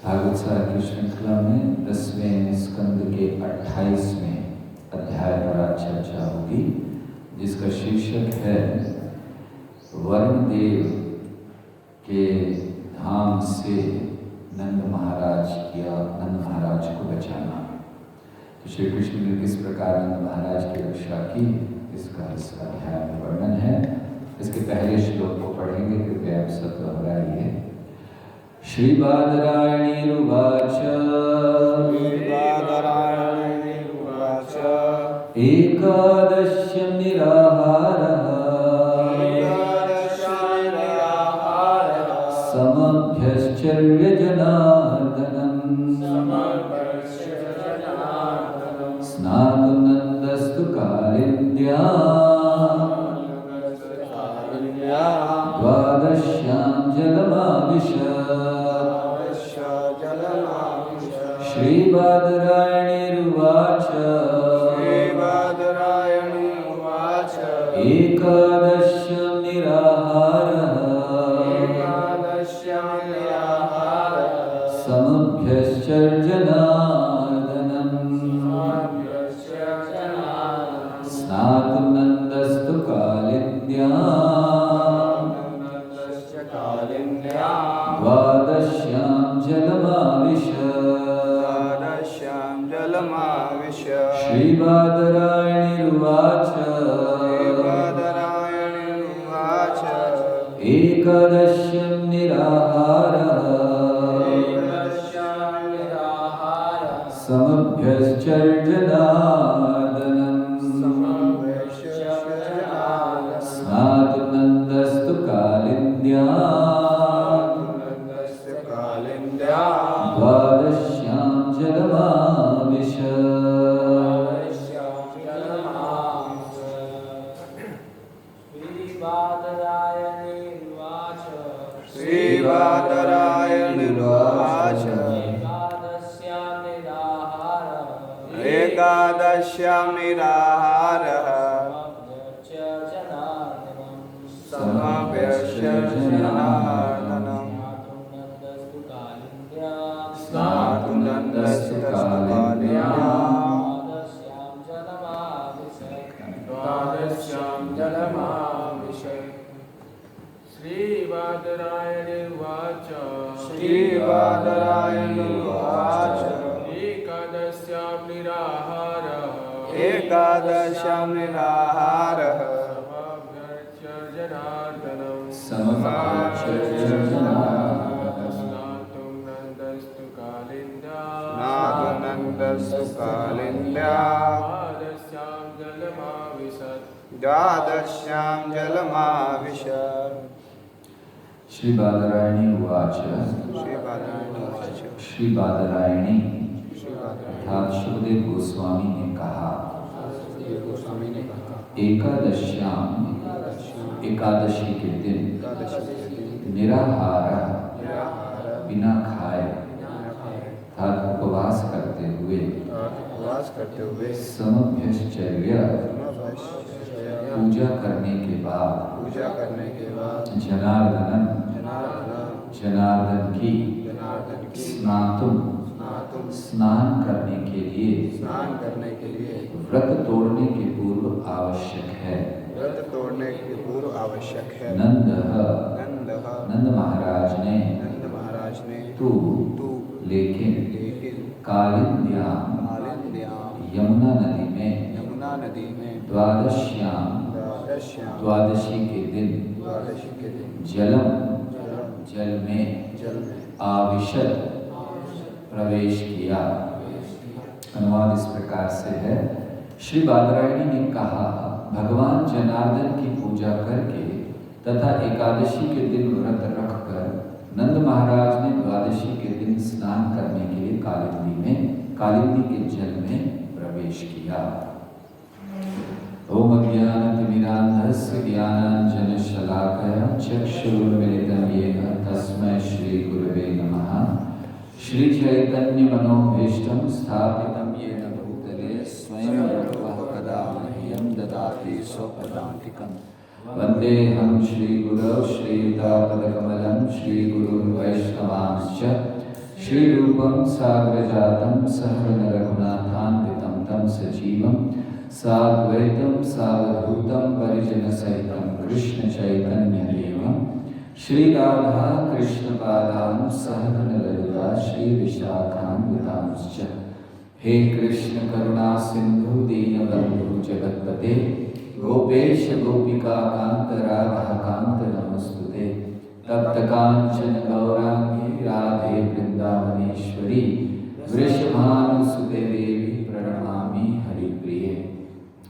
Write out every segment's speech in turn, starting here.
भागवत सार की श्रृंखला में 10वें स्कंद के 28वें अध्याय पर आज चर्चा होगी, जिसका शीर्षक है वरुण देव के धाम से नंद महाराज को बचाना। तो श्री कृष्ण ने किस प्रकार नंद महाराज की रक्षा की, इसका इस अध्याय में वर्णन है। इसके पहले श्लोक को पढ़ेंगे, कृपया आप सब दोहराइए। श्री बादरायणीरुवाच एकादश्यं निराहारः समभ्यश्चर्य जनार्दनम् स्नातुं नन्दस्तु कालिन्द्या द्वादश्यां जलमाविशत्। श्रीबादरायणीरुवाच एकादश्यं निराहारः समभ्यश्चर्जनार्दनम् स्नातुं नन्दस्तु कालिन्द्या द्वादश्यां जलमाविशत्। श्रीबादरायणीरुवाच एकादश्यं निराहारः समभ्यश्चर्जनार्दनम् स्नातुं नन्दस्तु कालिन्द्या द्वादश्यां जलमाविशत्। एकादश्यां निराहारः समभ्यश्चर्जनार्दनम् स्नातुं नन्दस्तु कालिन्द्या द्वादश्यां जलमाविशत्। श्रीबादरायणीरुवाच एकादश्यां निराहारः समभ्यश्चर्जनार्दनम् स्नातुं नन्दस्तु कालिन्द्या द्वादश्यां जलमाविशत्। श्री बादरायणी उवाच श्री बादरायणी अर्थात शुभदेव गोस्वामी ने कहा एकादशी के दिन निराहार बिना खाए अर्थात उपवास करते हुए समभ्यश्चर्य पूजा करने के बाद जनार्दन की स्नान करने के लिए व्रत तोड़ने के पूर्व आवश्यक है। नंद महाराज ने तू लेकिन कालिंद्या यमुना नदी में द्वादशी के दिन जल में आविशत प्रवेश किया। अनुवाद इस प्रकार से है। श्री बादरायणी ने कहा, भगवान जनार्दन की पूजा करके तथा एकादशी के दिन व्रत रखकर नंद महाराज ने द्वादशी के दिन स्नान करने के लिए कालिंदी के जल में प्रवेश किया। ओम अज्ञानतिमिरान्धस्य ज्ञानाञ्जनशलाकया चक्षुरुन्मिलितं येन तस्मै श्रीगुरवे नमः। श्रीचैतन्यमनोभीष्टं स्थापितं येन भूतले स्वयं रूपः कदा मह्यं ददाति स्वपदान्तिकम्। वन्देऽहं श्रीगुरौ श्रीयुतापदकमलं श्रीगुरुन् वैष्णवांश्च श्रीरूपं साग्रजातं सहगण रघुनाथान्वितं तं सजीवं साद्वैतं सावधूतं परिजनसहितं कृष्णचैतन्यदेवं श्रीराधा कृष्णपादां सहगण ललिता श्रीविशाखान्वितांश्च। हे कृष्ण करुणा सिंधु दीनबंधु जगत्पते गोपेश गोपिकाकांत राधाकांत नमस्तुते। तप्त कांचन गौरांगी राधे वृंदावनेश्वरी वृषभानुसुते देवी प्रणमामि हरिप्रिये।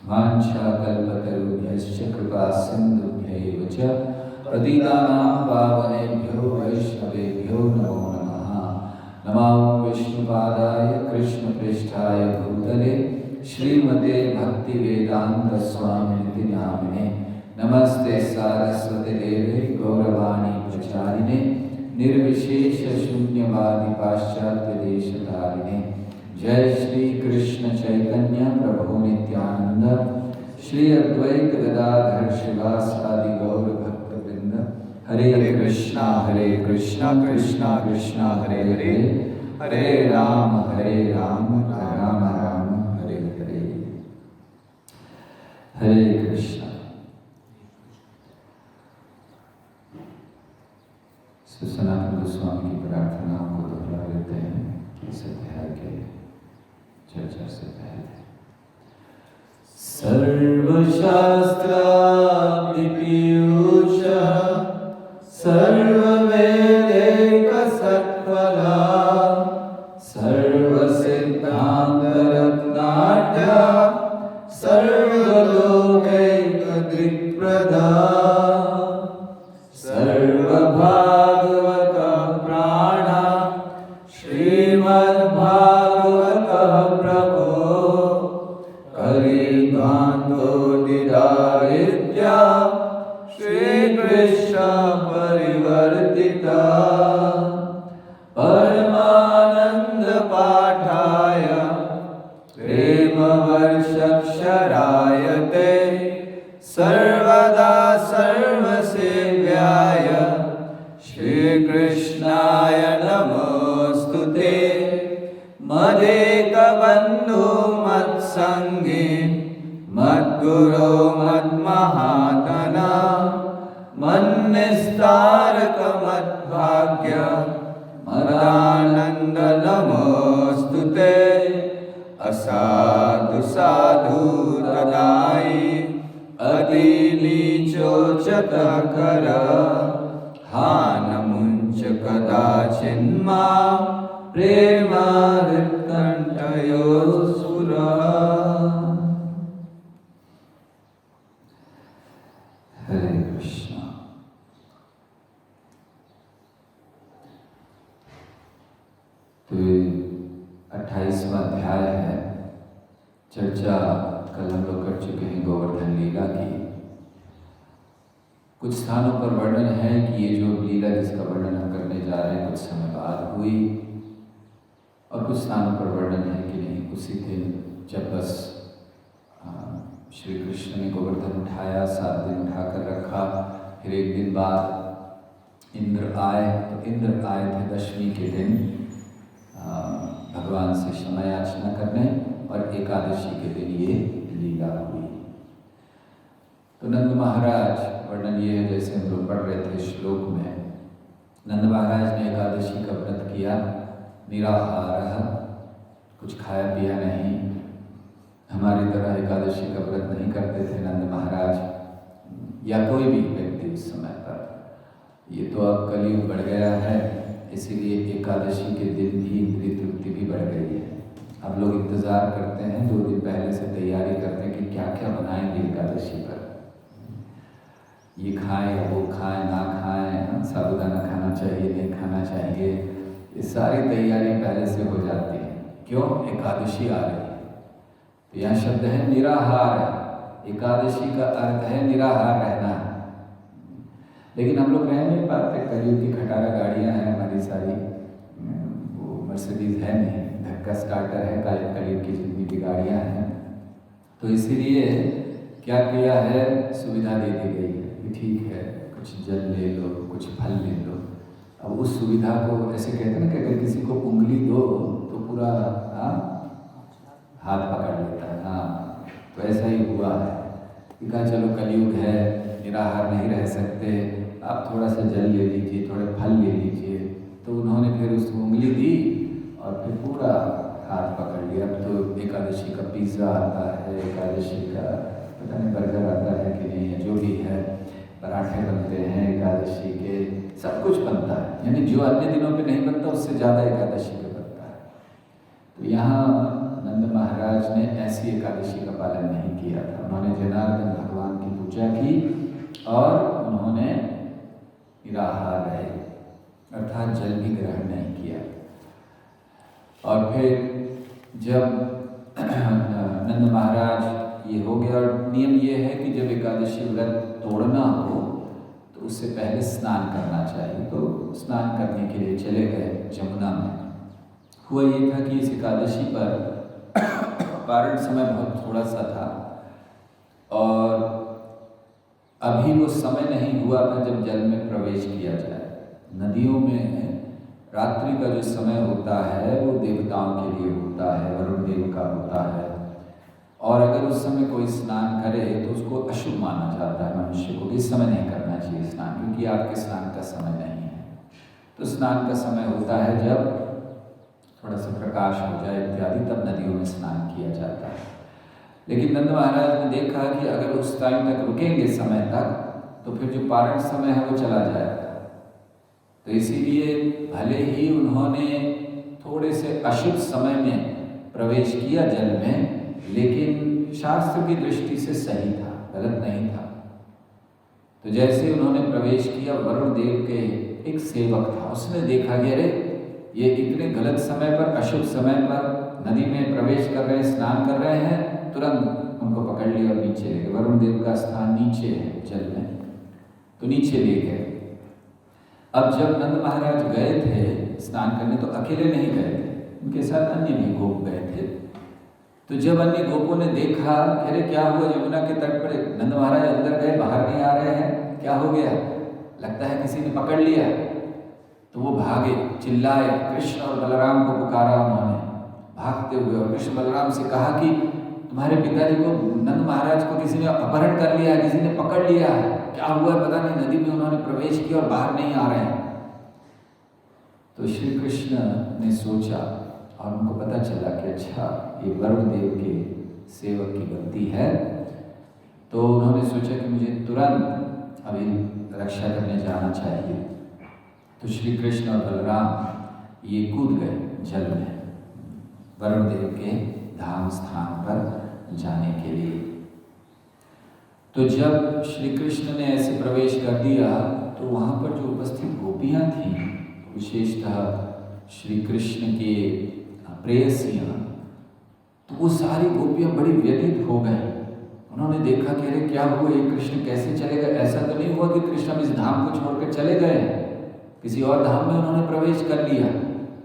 वाञ्छाकल्पतरुभ्यश्च कृपा सिन्धुभ्यैव च पतितानां पावनेभ्यो वैष्णवेभ्यो नमो नमः। नमो विष्णुपादाय कृष्णप्रेष्ठाय भूतले श्रीमते भक्तिवेदांत स्वामिनिति नामिने। नमस्ते सारस्वते देवे गौरवाणी प्रचारिणे निर्विशेष शून्यवादी पाश्चात्य देशतारिणे। जय श्री कृष्ण चैतन्य प्रभु नित्यानंद श्री अद्वैत गदाधर शिवासादि गौर भक्तवृंद। हरे कृष्णा कृष्णा कृष्णा हरे हरे हरे राम राम राम हरे हरे। हरे कृष्णा। सनातन गोस्वामी की प्रार्थनाओं को दोहरा लेते हैं इस अध्याय के चर्चा से पहले। सर्वशास्त्रादिपीयूष सर्ववेदैक सत्फला सर्वसिद्धांत रत्नाढ्य सर्वलोकैक दृक्प्रदा सर्वभागवत प्राणा श्रीमद्भागवत प्रभो कलिकान्तो निदारिद्या श्रीकृष्ण परिवर्तिता परमानंद पाठाय प्रेमवर्षक्षरायते सर्वदा सर्वसेव्याय श्रीकृष्णाय नमोस्तुते। मदेकबन्धो मत्सङ्गी मद्गुरो मन्महात्मना मन्निस्तारक मद्भाग्य मदानन्द नमोस्तुते। असाधु साधु तदायि अतिनीचोचतकर हानमुञ्च कदाचिन्मा प्रेमादिकण्ठयोऽसुरा। हरे कृष्णा। तो 28वां अध्याय है। चर्चा कल हम लोग कर चुके हैं गोवर्धन लीला की। कुछ स्थानों पर वर्णन है कि ये जो लीला जिसका वर्णन हम करने जा रहे हैं कुछ समय बाद हुई, और कुछ स्थानों पर वर्णन है कि नहीं उसी दिन जब बस श्री कृष्ण ने गोवर्धन उठाया, 7 दिन उठाकर रखा, फिर एक दिन बाद इंद्र आए। तो इंद्र आए थे दशमी के दिन भगवान से क्षमा याचना करने, और एकादशी के दिन ये लीला हुई। तो नंद महाराज, वर्णन ये है जैसे हम लोग पढ़ रहे थे श्लोक में, नंद महाराज ने एकादशी का व्रत किया, निराहार, कुछ खाया पिया नहीं। हमारी तरह एकादशी का व्रत नहीं करते थे नंद महाराज या कोई भी व्यक्ति उस समय पर। ये तो अब कलयुग बढ़ गया है, इसीलिए एकादशी के दिन भी इंद्रिय तृप्ति भी बढ़ गई है। अब लोग इंतज़ार करते हैं, 2 दिन पहले से तैयारी करते हैं कि क्या क्या बनाएंगे एकादशी पर, ये खाएं वो खाएं ना खाएं, साबुदाना खाना चाहिए नहीं खाना चाहिए, ये सारी तैयारियां पहले से हो जाती हैं। क्यों? एकादशी आ रही है। तो यहाँ शब्द है निराहार। एकादशी का अर्थ है निराहार रहना। लेकिन हम लोग रह नहीं पाते, कलयुग की खटारा गाड़ियाँ हैं हमारी सारी, वो मर्सिडीज है नहीं, धक्का स्टार्टर है कलयुग की जितनी भी गाड़ियाँ हैं। तो इसीलिए क्या किया है, सुविधा दे दी गई है कि ठीक है कुछ जल ले लो, कुछ फल ले लो। अब उस सुविधा को ऐसे कहते हैं ना कि अगर किसी को पुंगा पूरा हाथ पकड़ लेता है। हाँ, तो ऐसा ही हुआ है कि कहा चलो कलयुग है, निराहार नहीं रह सकते, आप थोड़ा सा जल ले लीजिए, थोड़े फल ले लीजिए। तो उन्होंने फिर उसको उंगली दी और फिर पूरा हाथ पकड़ लिया। अब तो एकादशी का पिज़्ज़ा आता है, एकादशी का पता नहीं बर्गर आता है कि नहीं है, जो भी है, पराठे बनते हैं एकादशी के, सब कुछ बनता है। यानी जो अन्य दिनों पे नहीं बनता उससे ज़्यादा एकादशी पे बनता है। तो यहाँ नंद महाराज ने ऐसी एकादशी का पालन नहीं किया था। उन्होंने जनार्दन भगवान की पूजा की और उन्होंने निराहार रहे, अर्थात जल भी ग्रहण नहीं किया। और फिर जब नंद महाराज ये हो गया, और नियम ये है कि जब एकादशी व्रत तोड़ना हो तो उससे पहले स्नान करना चाहिए। तो स्नान करने के लिए चले गए जमुना में। हुआ ये था कि इस एकादशी पर पारण समय बहुत थोड़ा सा था और अभी वो समय नहीं हुआ था जब जल में प्रवेश किया जाए। नदियों में रात्रि का जो समय होता है वो देवताओं के लिए होता है, वरुण देव का होता है, और अगर उस समय कोई स्नान करे तो उसको अशुभ माना जाता है मनुष्य को। इस समय नहीं करना चाहिए स्नान, क्योंकि आपके स्नान का समय नहीं है। तो स्नान का समय होता है जब थोड़ा सा प्रकाश हो जाए इत्यादि, तब नदियों में स्नान किया जाता है। लेकिन नंद महाराज ने देखा कि अगर उस टाइम तक रुकेंगे समय तक तो फिर जो पारण समय है वो चला जाएगा। तो इसीलिए भले ही उन्होंने थोड़े से अशुभ समय में प्रवेश किया जल में, लेकिन शास्त्र की दृष्टि से सही था, गलत नहीं था। तो जैसे उन्होंने प्रवेश किया, वरुण देव के एक सेवक था, उसने देखा कि अरे ये इतने गलत समय पर, अशुभ समय पर नदी में प्रवेश कर रहे हैं, स्नान कर रहे हैं, तुरंत उनको पकड़ लिया और नीचे ले गए। वरुण देव का स्थान नीचे है जल में, तो नीचे ले गए। अब जब नंद महाराज गए थे स्नान करने तो अकेले नहीं गए थे, उनके साथ अन्य भी गोप गए थे। तो जब अन्य गोपों ने देखा, अरे क्या हुआ, यमुना के तट पर नंद महाराज अंदर गए, बाहर नहीं आ रहे हैं, क्या हो गया, लगता है किसी ने पकड़ लिया। तो वो भागे, चिल्लाए, कृष्ण और बलराम को पुकारा उन्होंने भागते हुए, और कृष्ण बलराम से कहा कि तुम्हारे पिताजी को, नंद महाराज को किसी ने अपहरण कर लिया है, किसी ने पकड़ लिया है, क्या हुआ है पता नहीं, नदी में उन्होंने प्रवेश किया और बाहर नहीं आ रहे हैं। तो श्री कृष्ण ने सोचा और उनको पता चला कि अच्छा ये वरुण देव के सेवक की गलती है। तो उन्होंने सोचा कि मुझे तुरंत अभी रक्षा करने जाना चाहिए। तो श्री कृष्ण और बलराम ये कूद गए जल में वरुण देव के धाम स्थान पर जाने के लिए। तो जब श्री कृष्ण ने ऐसे प्रवेश कर दिया तो वहाँ पर जो उपस्थित गोपियाँ थीं, विशेषतः श्री कृष्ण के प्रेयसियाँ, तो वो सारी गोपियाँ बड़ी व्यथित हो गई। उन्होंने देखा कि अरे क्या हुआ, ये कृष्ण कैसे चले गए, ऐसा तो नहीं हुआ कि कृष्ण हम इस धाम को छोड़कर चले गए, किसी और धाम में उन्होंने प्रवेश कर लिया,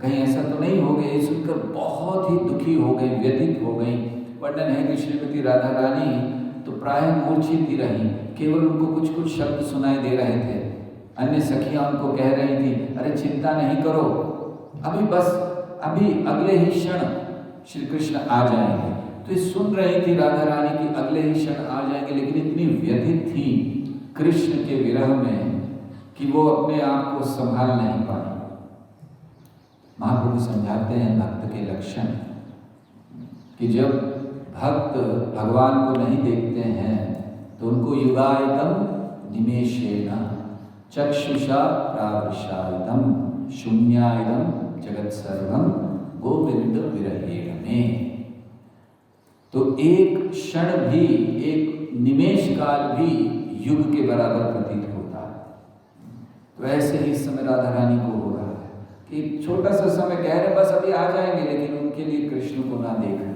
कहीं ऐसा तो नहीं हो गया। ये सुनकर बहुत ही दुखी हो गई, व्यथित हो गई। वर्णन है कि श्रीमती राधा रानी तो प्राय मूर्छित ही रही, केवल उनको कुछ कुछ शब्द सुनाई दे रहे थे। अन्य सखियां उनको कह रही थी, अरे चिंता नहीं करो, अभी बस अभी अगले ही क्षण श्री कृष्ण आ जाएंगे। तो ये सुन रही थी राधा रानी की अगले ही क्षण आ जाएंगे, लेकिन इतनी व्यथित थी कृष्ण के विरह में कि वो अपने आप को संभाल नहीं पाई। महाप्रभु समझाते हैं भक्त के लक्षण कि जब भक्त भगवान को नहीं देखते हैं तो उनको युगायतम निमेषेण चक्षुषा प्रावृषायतम शून्यायतम जगत सर्वम गोविंद विरहेण में। तो एक क्षण भी, एक निमेष काल भी युग के बराबर प्रतीत होता है। तो ऐसे ही इस समय राधा रानी को हो रहा है कि छोटा सा समय कह रहे बस अभी आ जाएंगे, लेकिन उनके लिए कृष्ण को ना देखना।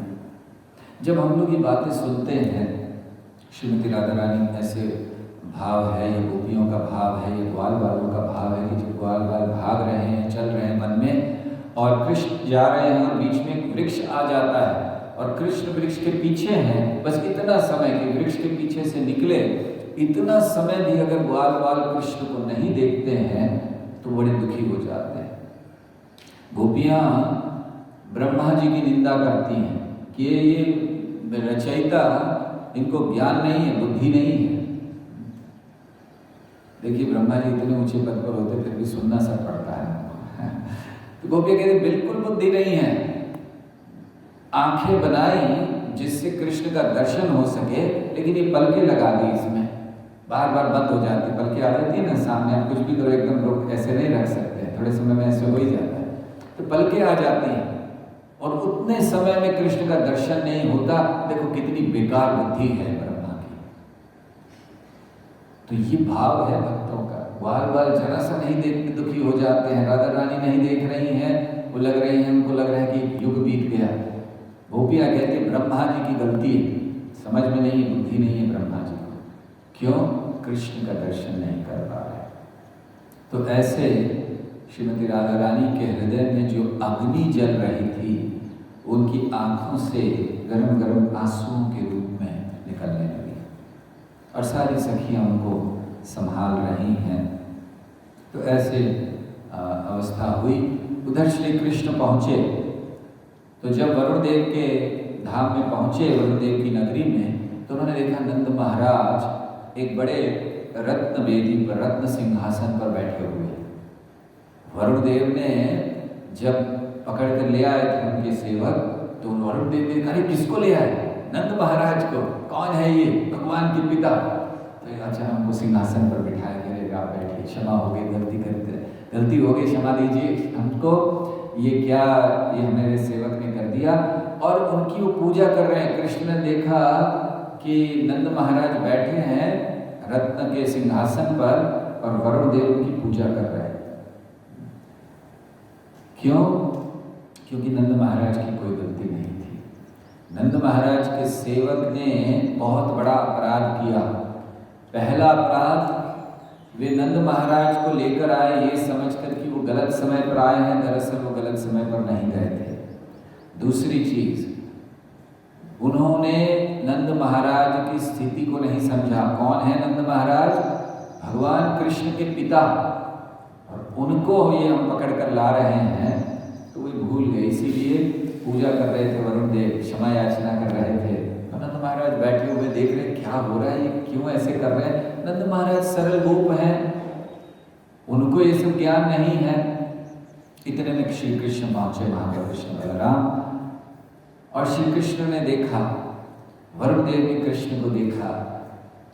जब हम लोग ये बातें सुनते हैं, श्रीमती राधा रानी ऐसे भाव है, ये गोपियों का भाव है, ये ग्वाल वालों का भाव है कि जब ग्वाल वाल भाग रहे हैं, चल रहे हैं वन में और कृष्ण जा रहे हैं और बीच में एक वृक्ष आ जाता है और कृष्ण वृक्ष के पीछे हैं, बस इतना समय कि वृक्ष के पीछे से निकले, इतना समय भी अगर ग्वाल वाल कृष्ण को नहीं देखते हैं तो बड़े दुखी हो जाते हैं। गोपियाँ ब्रह्मा जी की निंदा करती हैं कि ये रचयिता, इनको ज्ञान नहीं है, बुद्धि नहीं है। देखिए ब्रह्मा जी इतने ऊंचे पद पर होते फिर भी सुनना सब पड़ता है। तो गोपियाँ कहती बिल्कुल बुद्धि नहीं है, आंखें बनाई जिससे कृष्ण का दर्शन हो सके, लेकिन ये पलकें लगा दी इसमें, बार बार बंद हो जाती, पलकें आ जाती है ना सामने, आप कुछ भी करो एकदम रुक ऐसे नहीं रख सकते, थोड़े समय में ऐसे हो ही जाता है, तो पलकें आ जाती हैं और उतने समय में कृष्ण का दर्शन नहीं होता। देखो कितनी बेकार बुद्धि है ब्रह्मा की। तो ये भाव है भक्तों का, बार बार जरा सा नहीं देखते दुखी हो जाते हैं, राधा रानी नहीं देख रही हैं, वो लग रही हैं, उनको लग रहा है कि युग बीत गया। गोपियाँ कहते ब्रह्मा जी की गलती है, समझ में नहीं है, बुद्धि नहीं है ब्रह्मा जी को, क्यों? कृष्ण का दर्शन नहीं कर पा रहे। तो ऐसे श्रीमती राधा रानी के हृदय में जो अग्नि जल रही थी, उनकी आंखों से गरम गरम आंसुओं के रूप में निकलने लगी और सारी सखियां उनको संभाल रही हैं। तो ऐसे अवस्था हुई। उधर श्री कृष्ण पहुँचे, तो जब वरुण देव के धाम में पहुँचे, वरुण देव की नगरी में, तो उन्होंने देखा नंद महाराज एक बड़े रत्न वेदी पर, रत्न सिंहासन पर बैठे हुए। वरुण देव ने जब पकड़ कर ले आए थे उनके सेवक, तो वरुण देव ने कहा किसको ले आए? नंद महाराज को। कौन है ये? भगवान के पिता। तो अच्छा हमको सिंहासन पर बिठाया गया, आप बैठिए, क्षमा हो गई, गलती हो गई, क्षमा दीजिए हमको, ये क्या ये मेरे सेवक ने कर दिया। और उनकी वो पूजा कर रहे हैं। कृष्ण ने देखा कि नंद महाराज बैठे हैं रत्न के सिंहासन पर और वरुण देव उनकी पूजा कर रहे हैं। क्यों? क्योंकि नंद महाराज की कोई गलती नहीं थी। नंद महाराज के सेवक ने बहुत बड़ा अपराध किया। पहला अपराध, वे नंद महाराज को लेकर आए ये समझकर कि वो गलत समय पर आए हैं, दरअसल वो गलत समय पर नहीं गए थे। दूसरी चीज, उन्होंने नंद महाराज की स्थिति को नहीं समझा। कौन है नंद महाराज? भगवान कृष्ण के पिता, और उनको ये हम पकड़ कर ला रहे हैं, तो वे भूल गए। इसीलिए पूजा कर रहे थे वरुण देव, क्षमा याचना कर रहे थे। नंद महाराज बैठे हुए देख रहे क्या हो रहा है, ये क्यों ऐसे कर रहे हैं। नंद महाराज सरल रूप हैं, उनको ये सब ज्ञान नहीं है। इतने में श्री कृष्ण पहुंचे, महादेव कृष्ण बलराम, और श्री कृष्ण ने देखा, वरुण देव ने कृष्ण को देखा,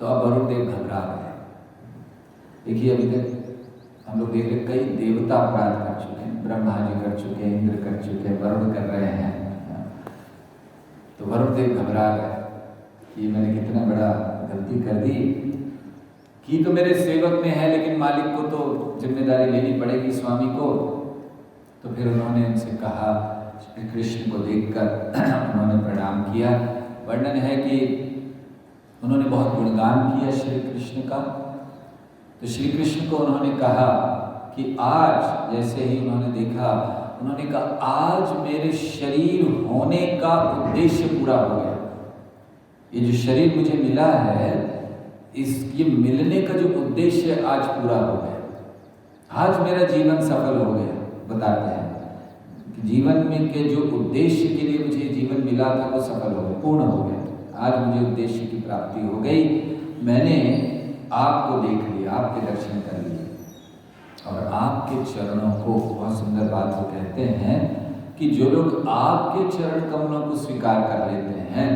तो अब वरुण देव घबरा गए। देखिए अभी तक हम लोग देख रहे कई देवता अपराध कर चुके हैं, ब्रह्मा जी कर चुके हैं, इंद्र कर चुके हैं, वरुण कर रहे हैं। तो वरुण देव घबरा गए कि मैंने कितना बड़ा गलती कर दी। की तो मेरे सेवक में है, लेकिन मालिक को तो जिम्मेदारी लेनी पड़ेगी, स्वामी को। तो फिर उन्होंने उनसे कहा, श्री कृष्ण को देखकर उन्होंने प्रणाम किया। वर्णन है कि उन्होंने बहुत गुणगान किया श्री कृष्ण का। तो श्री कृष्ण को उन्होंने कहा कि आज, जैसे ही उन्होंने देखा, उन्होंने कहा आज मेरे शरीर होने का उद्देश्य पूरा हो गया। ये जो शरीर मुझे मिला है, ये मिलने का जो उद्देश्य आज पूरा हो गया। आज मेरा जीवन सफल हो गया। बताते हैं कि जीवन में के जो उद्देश्य के लिए मुझे जीवन मिला था वो सफल हो गया, पूर्ण हो गया। आज मुझे उद्देश्य की प्राप्ति हो गई। मैंने आपको देख लिया, आपके दर्शन कर लिए, और आपके चरणों को, बहुत सुंदर बात वो कहते हैं कि जो लोग आपके चरण कमलों को स्वीकार कर लेते हैं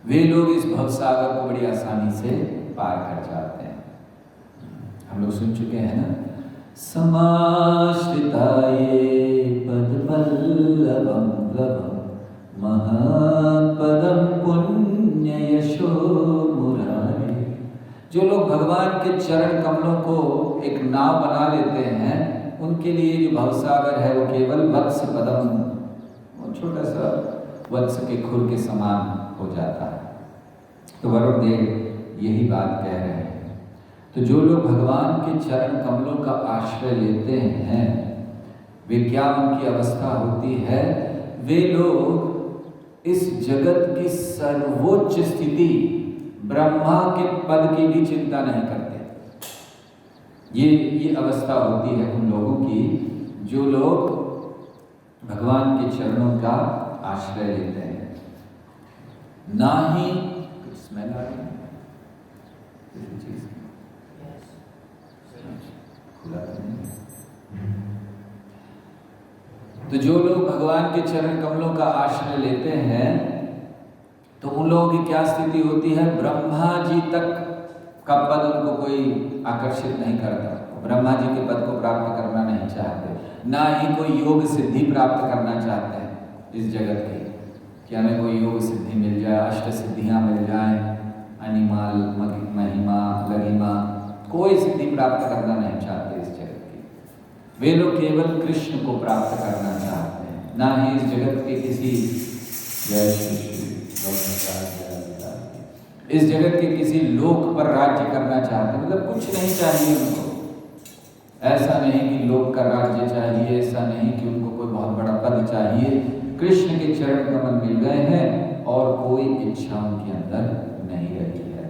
वे लोग इस भवसागर को बड़ी आसानी से पार कर जाते हैं। हम लोग सुन चुके हैं ना, समाश्रिताये पदपल्लवं प्लवं महत्पदं पुण्य यशो मुरारे। जो लोग भगवान के चरण कमलों को एक नाव बना लेते हैं, उनके लिए जो भवसागर है वो केवल वत्स पदम, छोटा सा वत्स के खुर के समान हो जाता है। तो वरुण देव यही बात कह रहे हैं। तो जो लोग भगवान के चरण कमलों का आश्रय लेते हैं, वे क्या उनकी अवस्था होती है? वे लोग इस जगत की सर्वोच्च स्थिति ब्रह्मा के पद की भी चिंता नहीं करते। ये अवस्था होती है उन लोगों की जो लोग ना ही स्मेल आ रही है किसी चीज की, खुला तो नहीं। तो जो लोग भगवान के चरण कमलों का आश्रय लेते हैं तो उन लोगों की क्या स्थिति होती है? ब्रह्मा जी तक का पद उनको कोई आकर्षित नहीं करता, ब्रह्मा जी के पद को प्राप्त करना नहीं चाहते, ना ही कोई योग सिद्धि प्राप्त करना चाहते हैं इस जगत की, कि हमें कोई योग सिद्धि मिल जाए, अष्ट सिद्धियां मिल जाएं, अनिमाल महिमा लघिमा, कोई सिद्धि प्राप्त करना नहीं चाहते इस जगत की। वे लोग केवल कृष्ण को प्राप्त करना चाहते हैं, ना ही इस जगत के किसी इस जगत के किसी लोक पर राज्य करना चाहते, मतलब कुछ नहीं चाहिए उनको। ऐसा नहीं कि लोक का राज्य चाहिए, ऐसा नहीं कि उनको कोई बहुत बड़ा पद चाहिए। कृष्ण के चरण कमल मिल गए हैं और कोई इच्छा उनके अंदर नहीं रही है।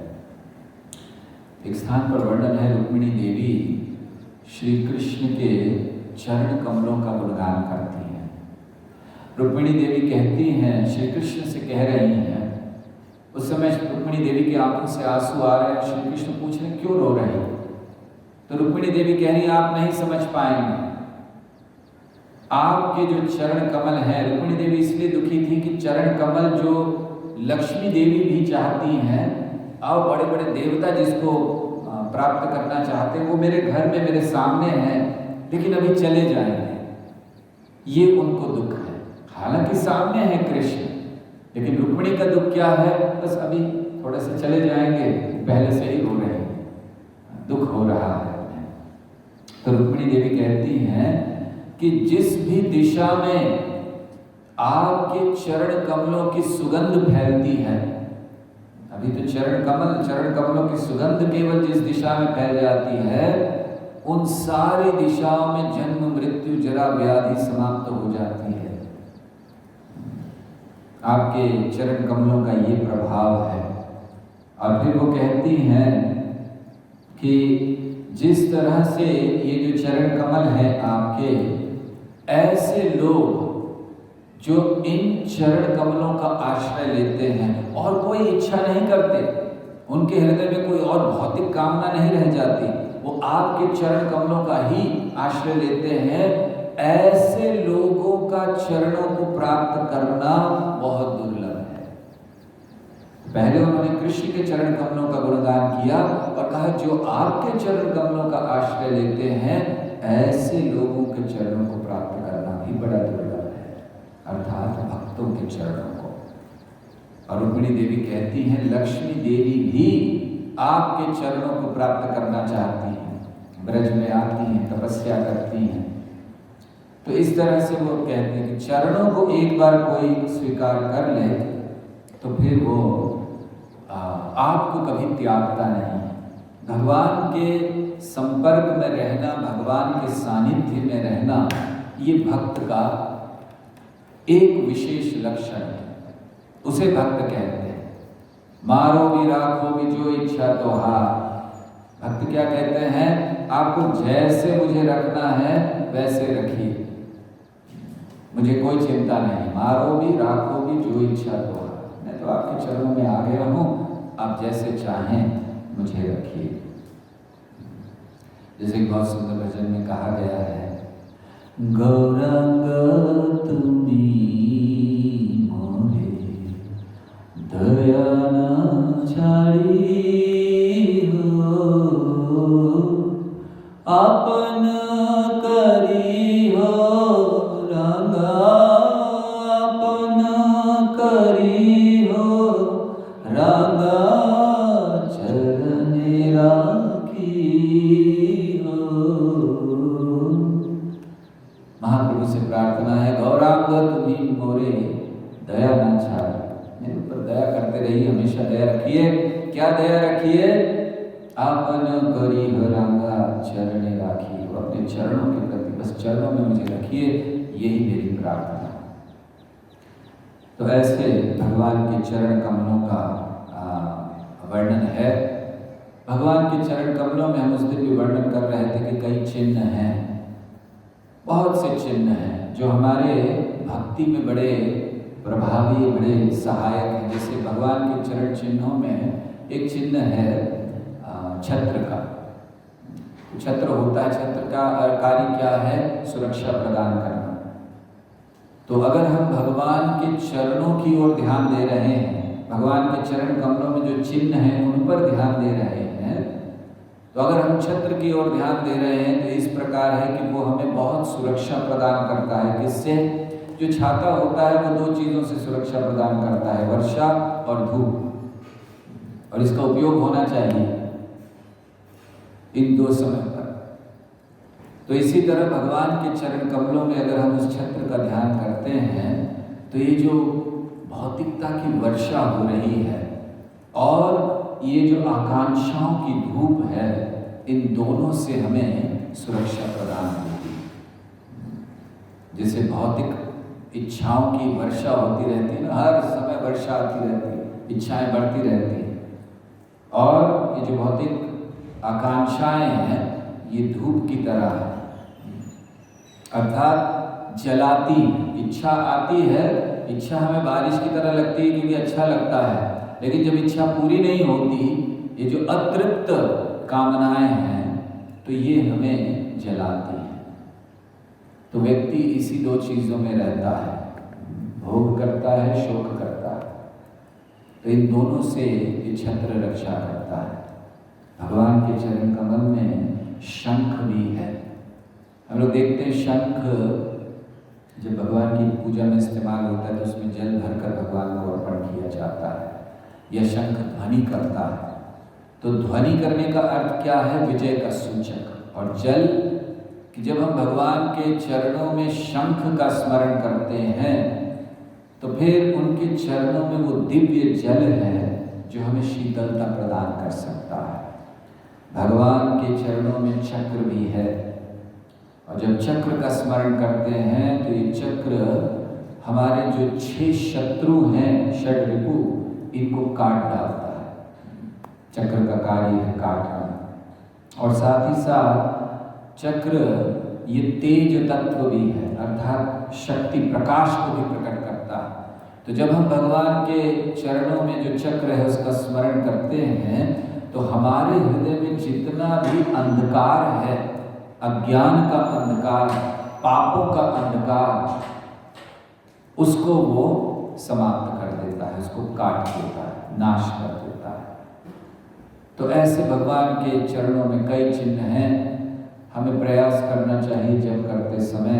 एक स्थान पर वर्णन है, रुक्मिणी देवी श्री कृष्ण के चरण कमलों का गुणगान करती हैं। रुक्मिणी देवी कहती हैं, श्री कृष्ण से कह रही हैं, उस समय रुक्मिणी देवी की आंखों से आंसू आ रहे हैं। श्री कृष्ण पूछ रहे क्यों रो रही? तो रुक्मिणी देवी कह रही आप नहीं समझ पाएंगे, आपके जो चरण कमल हैं, रुक्मिणी देवी इसलिए दुखी थी कि चरण कमल जो लक्ष्मी देवी भी चाहती हैं और बड़े बड़े देवता जिसको प्राप्त करना चाहते हैं, वो मेरे घर में मेरे सामने हैं, लेकिन अभी चले जाएंगे, ये उनको दुख है। हालांकि सामने है कृष्ण, लेकिन रुक्मिणी का दुख क्या है? बस अभी थोड़े से चले जाएंगे, पहले से ही रो रहे हैं, दुख हो रहा है। तो रुक्मिणी देवी कहती हैं कि जिस भी दिशा में आपके चरण कमलों की सुगंध फैलती है, अभी तो चरण कमलों की सुगंध केवल जिस दिशा में फैल जाती है, उन सारी दिशाओं में जन्म मृत्यु जरा व्याधि समाप्त हो जाती है। आपके चरण कमलों का ये प्रभाव है। और फिर वो कहती हैं कि जिस तरह से ये जो चरण कमल है आपके, ऐसे लोग जो इन चरण कमलों का आश्रय लेते हैं और कोई इच्छा नहीं करते, उनके हृदय में कोई और भौतिक कामना नहीं रह जाती, वो आपके चरण कमलों का ही आश्रय लेते हैं, ऐसे लोगों का चरणों को प्राप्त करना बहुत दुर्लभ है। पहले उन्होंने कृष्ण के चरण कमलों का गुणगान किया और कहा जो आपके चरण कमलों का आश्रय लेते हैं, ऐसे लोगों के चरणों को प्राप्त करना भी बड़ा दुर्लभ है, अर्थात भक्तों के चरणों को। और रुक्मिणी देवी कहती हैं लक्ष्मी देवी भी आपके चरणों को प्राप्त करना चाहती हैं, ब्रज में आती हैं, तपस्या करती हैं। तो इस तरह से वो कहते हैं कि चरणों को एक बार कोई स्वीकार कर ले तो फिर वो आपको कभी त्यागता नहीं। भगवान के संपर्क में रहना, भगवान के सानिध्य में रहना, ये भक्त का एक विशेष लक्षण है, उसे भक्त कहते हैं। मारो भी राखो भी जो इच्छा तो हार। भक्त क्या कहते हैं? आपको जैसे मुझे रखना है वैसे रखिए, मुझे कोई चिंता नहीं, मारो भी राखो भी जो इच्छा तो हार। मैं तो आपके चरणों में आ गया हूँ, आप जैसे चाहें मुझे रखिए। जैसे बहुत सुंदर भजन में कहा गया है, गौरांग तुम्ही मोरे दया न छाड़ी हो, अपन करी हो रंगा, अपन करी हो रंगा, चरने राखी हो। महाप्रभु से प्रार्थना है, गौरांग तुम्ही मोरे दया न छाड़ी, मेरे ऊपर दया करते रहिए, हमेशा दया रखिए। क्या दया रखिए? आपन करी हो रंगा, चरणे राखी, अपने चरणों के प्रति बस चरणों में मुझे रखिए, यही मेरी प्रार्थना। तो ऐसे भगवान के चरण कमलों का वर्णन है। भगवान के चरण कमलों में हम उस दिन भी वर्णन कर रहे थे कि कई चिन्ह हैं, बहुत से चिन्ह हैं जो हमारे भक्ति में बड़े प्रभावी, बड़े सहायक हैं। जैसे भगवान के चरण चिन्हों में एक चिन्ह है छत्र का। छत्र होता है, छत्र का कार्य क्या है? सुरक्षा प्रदान करना। तो अगर हम भगवान के चरणों की ओर ध्यान दे रहे हैं, भगवान के चरण कमलों में जो चिन्ह हैं उन पर ध्यान दे रहे हैं, तो अगर हम छत्र की ओर ध्यान दे रहे हैं तो इस प्रकार है कि वो हमें बहुत सुरक्षा प्रदान करता है। किससे? जो छाता होता है वो दो चीज़ों से सुरक्षा प्रदान करता है, वर्षा और धूप, और इसका उपयोग होना चाहिए इन दो समय पर। तो इसी तरह भगवान के चरण कमलों में अगर हम उस छत्र का ध्यान करते हैं तो ये जो भौतिकता की वर्षा हो रही है और ये जो आकांक्षाओं की धूप है, इन दोनों से हमें सुरक्षा प्रदान होती है। जैसे भौतिक इच्छाओं की वर्षा होती रहती है ना, हर समय वर्षा आती रहती है, इच्छाएं बढ़ती रहती हैं, और ये जो भौतिक आकांक्षाएं हैं ये धूप की तरह है, अर्थात जलाती। इच्छा आती है, इच्छा हमें बारिश की तरह लगती है क्योंकि अच्छा लगता है, लेकिन जब इच्छा पूरी नहीं होती, ये जो अतृप्त कामनाएं हैं तो ये हमें जलाती हैं। तो व्यक्ति इसी दो चीज़ों में रहता है, भोग करता है, शोक करता है। तो इन दोनों से ये छत्र रक्षा करता है। भगवान के चरण कमल में शंख भी है। हम लोग देखते हैं शंख जब भगवान की पूजा में इस्तेमाल होता है तो उसमें जल भरकर भगवान को अर्पण किया जाता है। यह शंख ध्वनि करता है। तो ध्वनि करने का अर्थ क्या है? विजय का सूचक। और जल कि जब हम भगवान के चरणों में शंख का स्मरण करते हैं तो फिर उनके चरणों में वो दिव्य जल है जो हमें शीतलता प्रदान कर सकता है। भगवान के चरणों में चक्र भी है, और जब चक्र का स्मरण करते हैं तो ये चक्र हमारे जो 6 शत्रु हैं, षड रिपु, इनको काट डालता है। चक्र का कार्य है काटना। और साथ ही साथ चक्र ये तेज तत्व भी है, अर्थात शक्ति, प्रकाश को भी प्रकट करता है। तो जब हम भगवान के चरणों में जो चक्र है उसका स्मरण करते हैं तो हमारे हृदय में जितना भी अंधकार है, अज्ञान का अंधकार, पापों का अंधकार, उसको वो समाप्त कर देता है, उसको काट देता है, नाश कर देता है। तो ऐसे भगवान के चरणों में कई चिन्ह हैं। हमें प्रयास करना चाहिए जब करते समय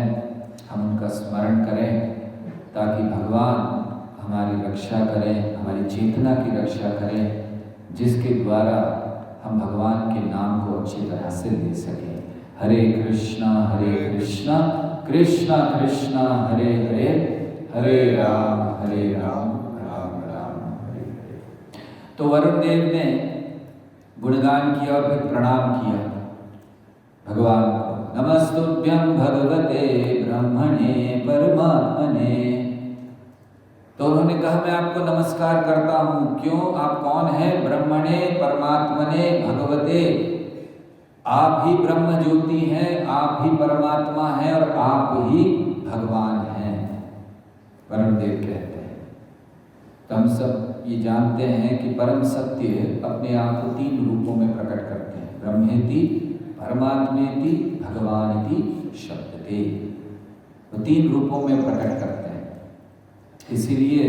हम उनका स्मरण करें, ताकि भगवान हमारी रक्षा करें, हमारी चेतना की रक्षा करें, जिसके द्वारा हम भगवान के नाम को अच्छी तरह से ले सकें। हरे कृष्णा कृष्णा कृष्णा हरे हरे, हरे राम राम राम हरे हरे। तो वरुण देव ने गुणगान किया और फिर प्रणाम किया भगवान को। नमस्तुभ्यं भगवते ब्रह्मणे परमात्मने। तो उन्होंने कहा मैं आपको नमस्कार करता हूँ। क्यों? आप कौन हैं? ब्रह्मणे परमात्मने भगवते। आप ही ब्रह्म ज्योति हैं, आप ही परमात्मा हैं और आप ही भगवान हैं, वरुण देव कहते हैं। तो हम सब ये जानते हैं कि परम सत्य अपने आप को 3 रूपों में प्रकट करते हैं, ब्रह्मेति, परमात्मेति, भगवानिति शब्दते। तो 3 रूपों में प्रकट करते हैं। इसीलिए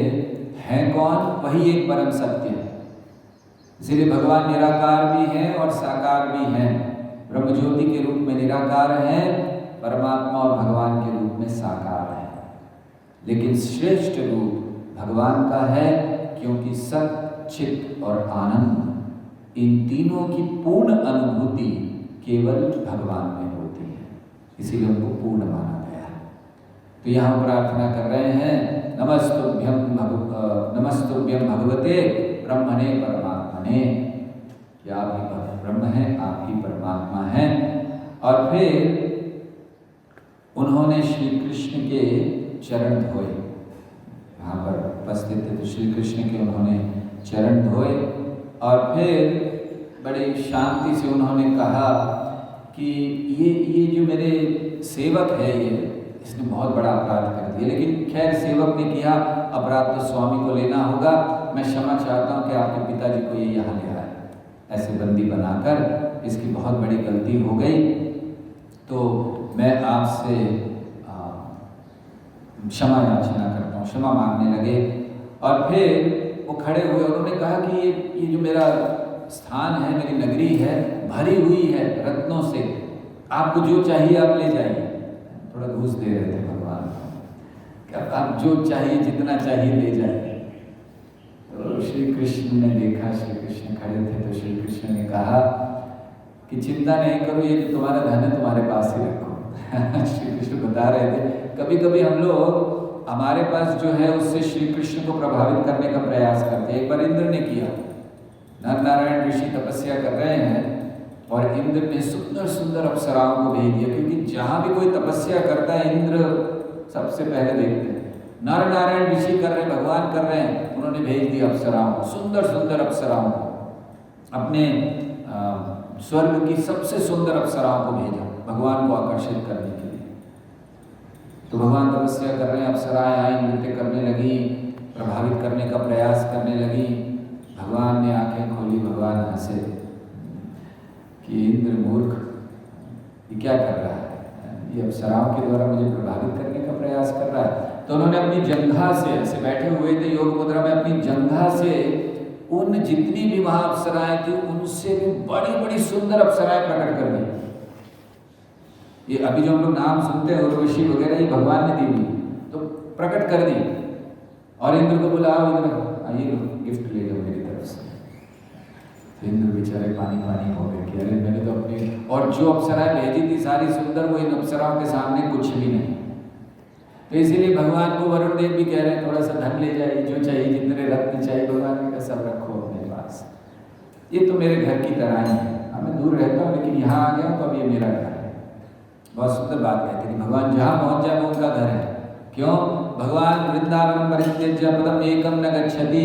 है कौन? वही एक परम सत्य है। इसीलिए भगवान निराकार भी हैं और साकार भी हैं। ब्रह्म ज्योति के रूप में निराकार हैं, परमात्मा और भगवान के रूप में साकार है। लेकिन श्रेष्ठ रूप भगवान का है, क्योंकि सत, चित और आनंद, इन तीनों की पूर्ण अनुभूति केवल भगवान में होती है, इसीलिए उनको पूर्ण माना गया है। तो यहाँ प्रार्थना कर रहे हैं नमस्तुभ्यं भगवते ब्रह्मणे परमात्मने, कि आप ही ब्रह्म हैं, आप ही परमात्मा हैं। और फिर उन्होंने श्री कृष्ण के चरण धोए, वहाँ पर उपस्थित थे तो श्री कृष्ण के उन्होंने चरण धोए और फिर बड़ी शांति से उन्होंने कहा कि ये जो मेरे सेवक है, ये इसने बहुत बड़ा अपराध कर दिया। लेकिन खैर सेवक ने किया, अपराध तो स्वामी को लेना होगा, मैं क्षमा चाहता हूँ कि आपके पिताजी को ये यहाँ ले आए, ऐसे बंदी बनाकर, इसकी बहुत बड़ी गलती हो गई, तो मैं आपसे क्षमा याचना करता हूँ। क्षमा मांगने लगे और फिर वो खड़े हुए, उन्होंने कहा कि ये जो मेरा स्थान है, मेरी नगरी है, भरी हुई है रत्नों से, आपको जो चाहिए आप ले जाइए। थोड़ा घूस दे रहे थे भगवान को, क्या आप जो चाहिए जितना चाहिए ले जाइए। तो श्री कृष्ण ने देखा, श्री कृष्ण खड़े थे, तो श्री कृष्ण ने कहा कि चिंता नहीं करो, ये जो तुम्हारा धन है तुम्हारे पास ही रखो। श्री कृष्ण बता रहे थे कभी कभी हम लोग हमारे पास जो है उससे श्री कृष्ण को प्रभावित करने का प्रयास करते हैं। एक बार इंद्र ने किया, नर नारायण ऋषि तपस्या कर रहे हैं और इंद्र ने सुंदर सुंदर अप्सराओं को भेज दिया, क्योंकि जहाँ भी कोई तपस्या करता है इंद्र सबसे पहले देखते हैं। नर नारायण ऋषि कर रहे हैं, भगवान कर रहे हैं, उन्होंने भेज दिया अप्सराओं को, सुंदर सुंदर अप्सराओं को, अपने स्वर्ग की सबसे सुंदर अप्सराओं को भेजा भगवान को आकर्षित करने के लिए। तो भगवान तपस्या कर रहे हैं, अप्सराएं आई, नृत्य करने लगी, प्रभावित करने का प्रयास करने लगी। भगवान ने आंखें खोली, भगवान हंसे कि इंद्र मूर्ख, ये क्या कर रहा है, ये अप्सराओं के द्वारा मुझे प्रभावित करने का प्रयास कर रहा है। तो उन्होंने अपनी जंघा से, ऐसे बैठे हुए थे योग मुद्रा में, अपनी जंघा से उन जितनी भी वहां अप्सराएं थी उनसे भी बड़ी बड़ी सुंदर अप्सराएं प्रकट कर दी। ये अभी जो हम लोग नाम सुनते हैं उर्वशी वगैरह, ये भगवान ने दी हुई, तो प्रकट कर दी। और इंद्र को बुलाओ, इधर आइए, गिफ्ट ले लो मेरी तरफ से। तो इंद्र बेचारे पानी पानी हो गए कि अरे मैंने तो अपनी, और जो अप्सराएं भेजी थी सारी सुंदर, वो इन अप्सराओं के सामने कुछ भी नहीं। तो इसीलिए भगवान को वरुण देव भी कह रहे हैं थोड़ा सा धन ले जाइए, जो चाहिए, जितने रत्न चाहिए, भगवान ने कहा सब रखो अपने पास, ये तो मेरे घर की तरह ही है, मैं दूर रहता हूँ लेकिन यहाँ आ गया तो अब ये मेरा घर है। बहुत सुंदर बात कहते हैं, भगवान जहाँ पहुँच जाए वो उनका घर है। क्यों? भगवान वृंदावन परित्यज्य पदम एकम न गच्छति,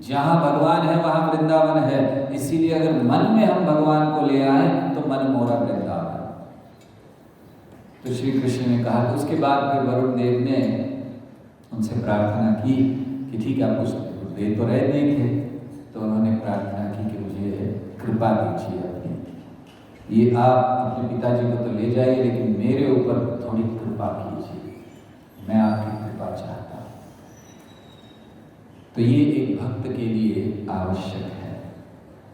जहाँ भगवान है वहाँ वृंदावन है। इसीलिए अगर मन में हम भगवान को ले आए तो मन मोरा वृंदावन। तो श्री कृष्ण ने कहा, तो उसके बाद फिर वरुण देव ने उनसे प्रार्थना की कि ठीक है, आप कुछ दे तो रहे नहीं थे, तो उन्होंने प्रार्थना की कि मुझे कृपा दीजिए अपनी, ये आप अपने पिताजी को तो ले जाइए लेकिन मेरे ऊपर थोड़ी कृपा कीजिए, मैं आपकी कृपा चाहता हूँ। तो ये एक भक्त के लिए आवश्यक है।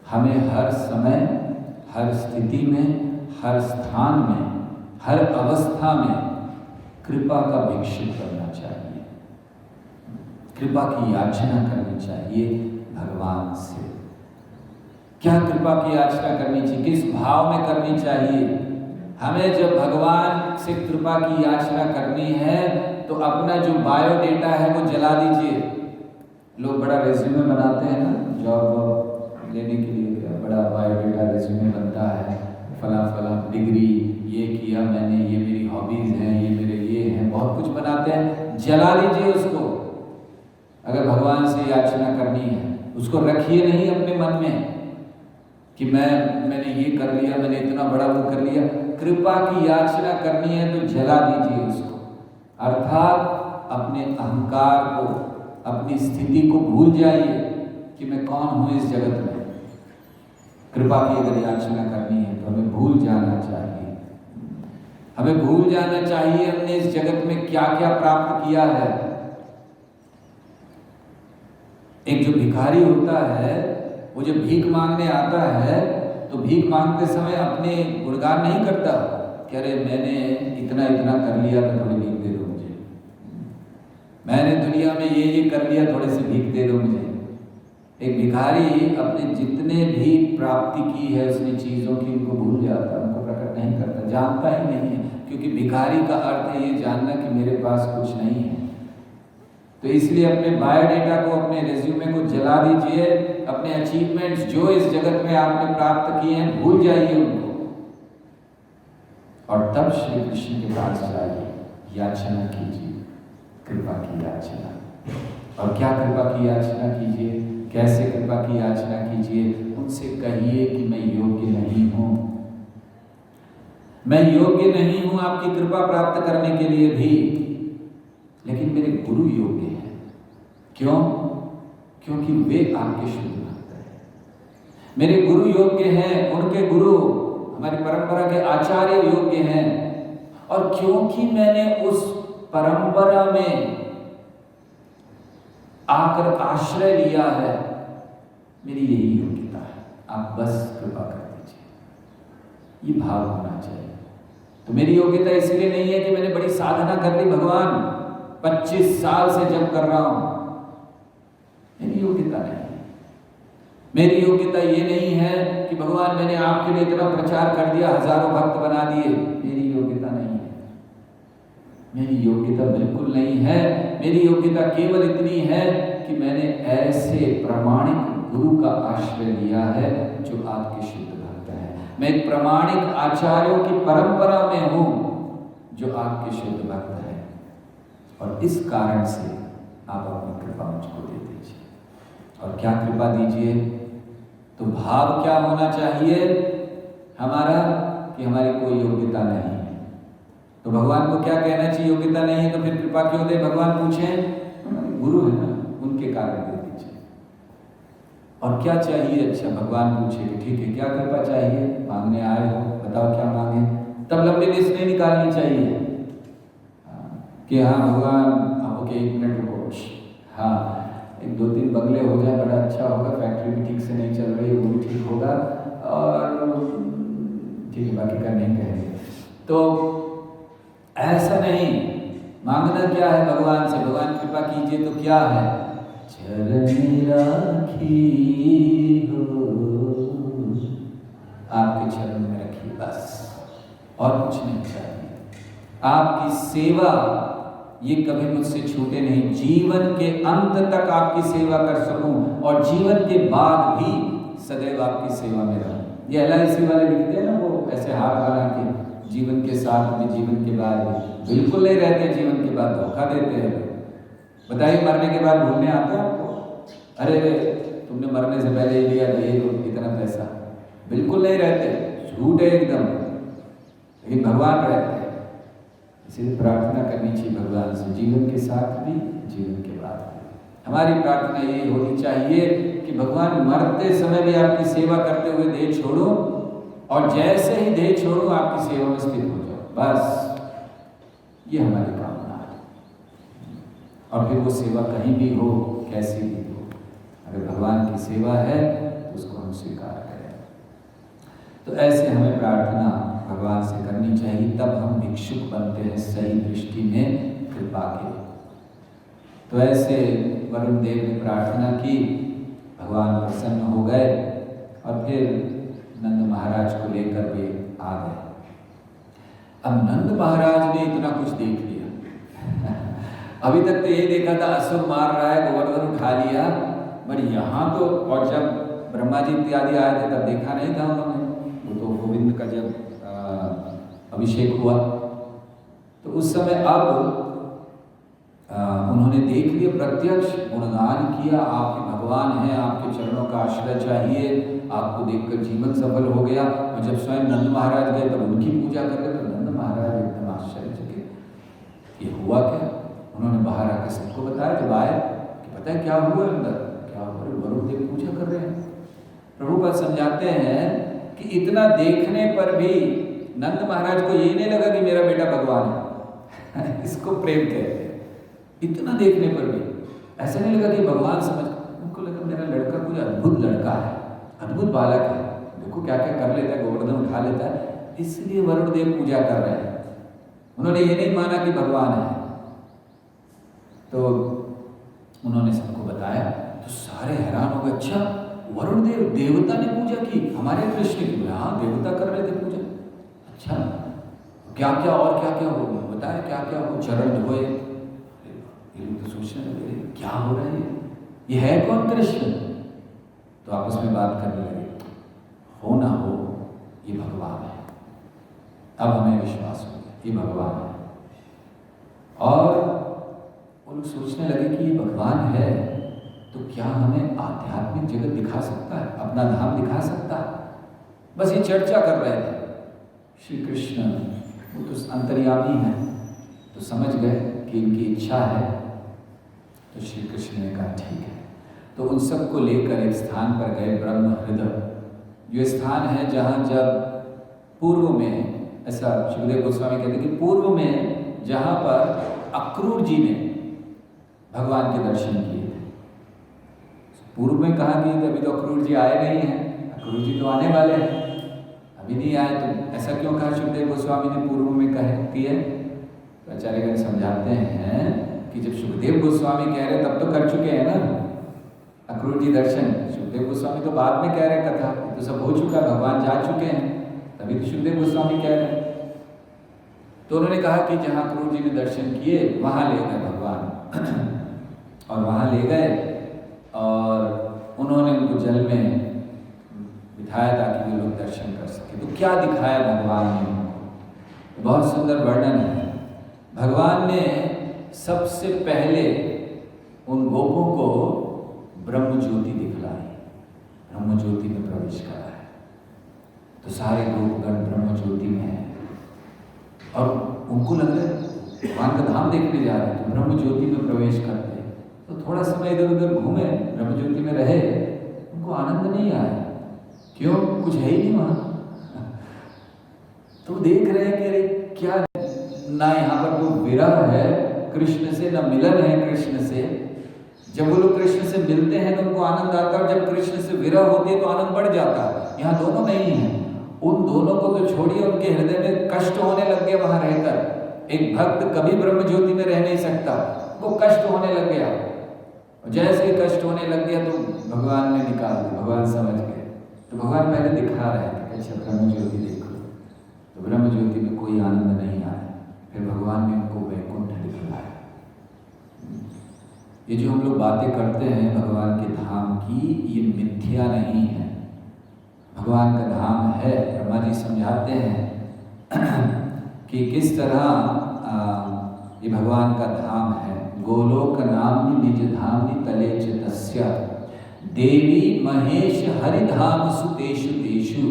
हमें हर समय, हर स्थिति में, हर स्थान में, हर अवस्था में कृपा का भिक्षुक करना चाहिए, कृपा की याचना करनी चाहिए भगवान से। क्या कृपा की याचना करनी चाहिए, किस भाव में करनी चाहिए? हमें जब भगवान से कृपा की याचना करनी है तो अपना जो बायोडेटा है वो जला दीजिए। लोग बड़ा रेज्यूमे बनाते हैं ना, जॉब लेने के लिए बड़ा बायोडेटा रेज्यूमे बनता है, फला फला डिग्री ये किया मैंने, ये मेरी हॉबीज हैं, ये मेरे ये हैं, बहुत कुछ बनाते हैं। जला दीजिए उसको। अगर भगवान से याचना करनी है उसको रखिए नहीं अपने मन में कि मैंने ये कर लिया, मैंने इतना बड़ा वो कर लिया। कृपा की याचना करनी है तो जला दीजिए उसको, अर्थात अपने अहंकार को, अपनी स्थिति को भूल जाइए कि मैं कौन हूँ इस जगत में। कृपा की अगर याचना करनी है तो हमें भूल जाना चाहिए, हमें भूल जाना चाहिए हमने इस जगत में क्या क्या प्राप्त किया है। एक जो भिखारी होता है वो जब भीख मांगने आता है तो भीख मांगते समय अपने गुणगान नहीं करता कि अरे मैंने इतना इतना कर लिया तो थोड़ी भीख दे दो मुझे, मैंने दुनिया में ये कर लिया, थोड़े से भीख दे दो मुझे। एक भिखारी अपने जितने भी प्राप्ति की है उसने चीज़ों की, उनको भूल जाता, उनको प्रकट नहीं करता, जानता ही नहीं है, क्योंकि भिखारी का अर्थ है ये जानना कि मेरे पास कुछ नहीं है। तो इसलिए अपने बायोडेटा को, अपने रेज्यूमे को जला दीजिए, अपने अचीवमेंट्स जो इस जगत में आपने प्राप्त किए हैं भूल जाइए उनको, और तब श्री कृष्ण के पास जाइए, याचना कीजिए, कृपा की याचना। और क्या कृपा की याचना कीजिए, कैसे कृपा की याचना कीजिए? उनसे कहिए कि मैं योग्य नहीं हूँ, मैं योग्य नहीं हूं आपकी कृपा प्राप्त करने के लिए भी, लेकिन मेरे गुरु योग्य हैं। क्यों? क्योंकि वे आपके शुद्ध भक्त हैं। मेरे गुरु योग्य हैं, उनके गुरु हमारी परंपरा के आचार्य योग्य हैं, और क्योंकि मैंने उस परंपरा में आकर आश्रय लिया है, मेरी यही योग्यता है, आप बस कृपा कर दीजिए। ये भाव होना चाहिए। तो मेरी योग्यता इसलिए नहीं है कि मैंने बड़ी साधना कर ली, भगवान 25 साल से जप कर रहा हूं, मेरी योग्यता नहीं है। मेरी योग्यता ये नहीं है कि भगवान मैंने आपके लिए इतना प्रचार कर दिया, हजारों भक्त बना दिए, मेरी योग्यता नहीं है। मेरी योग्यता बिल्कुल नहीं है। मेरी योग्यता केवल इतनी है कि मैंने ऐसे प्रामाणिक गुरु का आश्रय लिया है जो आपके शुद्ध भक्त है। मैं एक प्रामाणिक आचार्यों की परंपरा में हूं जो आपके शुद्ध भक्त है, और इस कारण से आप अपनी कृपा मुझको दे दीजिए। और क्या कृपा दीजिए? तो भाव क्या होना चाहिए हमारा कि हमारी कोई योग्यता नहीं है। तो भगवान को क्या कहना चाहिए? योग्यता नहीं है तो फिर कृपा क्यों दे? भगवान पूछें, गुरु है ना, उनके कारण दे दीजिए। और क्या चाहिए? अच्छा, भगवान पूछे कि ठीक है, क्या कृपा चाहिए? मांगने आए हो, बताओ क्या मांगे। तब लंबी लिस्ट नहीं निकालनी चाहिए कि हाँ भगवान ओके 1 मिनट रुको, हाँ 1-2-3 बंगले हो जाए बड़ा अच्छा होगा, फैक्ट्री भी ठीक से नहीं चल रही वो भी ठीक होगा, और ठीक है बाकी का नहीं कहेंगे। तो ऐसा नहीं, मांगना क्या है भगवान से? भगवान कृपा कीजिए तो क्या है? चरण राखी हो, आपके चरण में रखिए बस, और कुछ नहीं चाहिए। आपकी सेवा ये कभी मुझसे छूटे नहीं, जीवन के अंत तक आपकी सेवा कर सकूं, और जीवन के बाद भी सदैव आपकी सेवा में रहूं। ये LIC वाले लिखते हैं ना, वो ऐसे हाथ बना के, जीवन के साथ में, जीवन के बाद भी। बिल्कुल नहीं रहते, जीवन के बाद धोखा देते हैं। बताइए, मरने के बाद भूलने आते हैं आपको? अरे तुमने मरने से पहले ही लिया, ये लो इतना पैसा। बिल्कुल नहीं रहते, झूठ है एकदम, लेकिन भगवान रहते हैं। इसलिए प्रार्थना करनी चाहिए भगवान से, जीवन के साथ भी, जीवन के बाद भी। हमारी प्रार्थना ये होनी चाहिए कि भगवान मरते समय भी आपकी सेवा करते हुए देह छोड़ो, और जैसे ही देह छोड़ो आपकी सेवा में स्थित हो जाओ, बस ये हमारी कामना है। और फिर वो सेवा कहीं भी हो, कैसी भी हो, अगर भगवान की सेवा है तो उसको हम स्वीकार करें। तो ऐसे हमें प्रार्थना भगवान से करनी चाहिए, तब हम भिक्षुक बनते हैं सही दृष्टि में कृपा के। तो ऐसे वरुण देव ने प्रार्थना की, भगवान प्रसन्न हो गए, और फिर नंद महाराज को लेकर वे आ गए। अब नंद महाराज ने इतना कुछ देख लिया अभी तक तो ये देखा था असुर मार रहा है, गोवर्धन उठा लिया, बट यहाँ तो, और जब ब्रह्मा जी इत्यादि आए थे तब देखा नहीं था उन्होंने। वो तो गोविंद का जब अभिषेक हुआ तो उस समय अब उन्होंने देख लिया, प्रत्यक्ष गुणगान किया, आपके भगवान हैं, आपके चरणों का आश्रय चाहिए, आपको देखकर जीवन सफल हो गया। और जब स्वयं नंद महाराज गए तब उनकी पूजा कर रहे, तो नंद महाराज एकदम आश्चर्यचकित, ये हुआ क्या? उन्होंने बाहर आकर सबको बताया जब आए कि पता है क्या हुआ अंदर? क्या हुआ? वरुण देव पूजा कर रहे हैं। प्रभुपाद समझाते हैं कि इतना देखने पर भी नंद महाराज को ये नहीं लगा कि मेरा बेटा भगवान है इसको प्रेम कहते हैं। इतना देखने पर भी ऐसा नहीं लगा कि भगवान समझ, उनको लगा मेरा लड़का कोई अद्भुत लड़का है, अद्भुत बालक है, देखो क्या क्या कर लेता है, गोवर्धन उठा लेता है, इसलिए वरुण देव पूजा कर रहे हैं। उन्होंने ये नहीं माना कि भगवान है। तो उन्होंने सबको बताया तो सारे हैरान हो गए, अच्छा वरुण देव देवता ने पूजा की हमारे कृष्ण की? हाँ देवता कर रहे थे पूजा। अच्छा क्या क्या और क्या क्या हो गया बताया, क्या क्या हो? चरण धोए, तो सोचने लगे क्या हो रहा है, ये है कौन कृष्ण? तो आपस में बात करने लगे, हो ना हो ये भगवान है। अब हमें विश्वास हो गया ये भगवान है। और वो लोग सोचने लगे कि ये भगवान है तो क्या हमें आध्यात्मिक जगत दिखा सकता है, अपना धाम दिखा सकता है? बस ये चर्चा कर रहे थे। श्री कृष्ण वो तो अंतर्यामी है, तो समझ गए कि इनकी इच्छा है, तो श्री कृष्ण ने कहा ठीक है। तो उन सबको लेकर एक स्थान पर गए, ब्रह्म हृदय, जो स्थान है जहाँ जब पूर्व में, ऐसा सुखदेव गोस्वामी कहते हैं कि पूर्व में जहाँ पर अक्रूर जी ने भगवान के दर्शन किए थे, पूर्व में कहा कि अभी तो अक्रूर जी आए नहीं हैं, अक्रूर जी तो आने वाले हैं, अभी नहीं आए, तो ऐसा क्यों कहा सुखदेव गोस्वामी ने पूर्व में किए? तो आचार्यगण समझाते हैं कि जब सुखदेव गोस्वामी कह रहे तब तो कर चुके हैं ना अक्रूर जी दर्शन, सुखदेव गोस्वामी तो बाद में कह रहे कथा, तो सब हो चुका, भगवान जा चुके हैं, तभी तो सुखदेव गोस्वामी कह रहे हैं। तो उन्होंने कहा कि जहाँ अक्रूर जी ने दर्शन किए वहाँ ले गए भगवान, और वहाँ ले गए और उन्होंने उनको जल में बिठाया ताकि वे लोग दर्शन कर सके। तो क्या दिखाया भगवान ने, बहुत सुंदर वर्णन है। भगवान ने सबसे पहले उन गोपों को ब्रह्म ज्योति दिखलाई, ब्रह्म ज्योति में प्रवेश कराया। तो सारे गोपगण ब्रह्म ज्योति में हैं और उनको लग रहा है भगवान का धाम देखने जा रहे हैं, तो ब्रह्म ज्योति में प्रवेश करते हैं। तो थोड़ा समय इधर उधर घूमे, ब्रह्म ज्योति में रहे, उनको आनंद नहीं आया। क्यों? कुछ है ही नहीं वहाँ। तो देख रहे हैं कि अरे क्या, ना यहाँ पर कोई विरह है कृष्ण से, ना मिलन है कृष्ण से। जब वो लोग कृष्ण से मिलते हैं तो उनको आनंद आता है, और जब कृष्ण से विरह होती है तो आनंद बढ़ जाता है। यहाँ दोनों नहीं है। उन दोनों को तो छोड़िए, उनके हृदय में कष्ट होने लग गया वहां रहकर। एक भक्त कभी ब्रह्म ज्योति में रह नहीं सकता, वो कष्ट होने लग गया। जैसे ही कष्ट होने लग गया तो भगवान ने निकाल दिया, भगवान समझ गए। तो भगवान पहले दिखा रहे थे, अच्छा ब्रह्म ज्योति देखो, तो ब्रह्म ज्योति में कोई आनंद नहीं आया। फिर भगवान ने उनको वैकुंठ दिखलाया। ये जो हम लोग बातें करते हैं भगवान के धाम की, ये मिथ्या नहीं है, भगवान का धाम है। ब्रह्मा जी समझाते हैं कि किस तरह ये भगवान का धाम है। गोलोक नामनि निज धामनि तले च तस्य देवी महेश हरिधाम सुतेषु तेषु।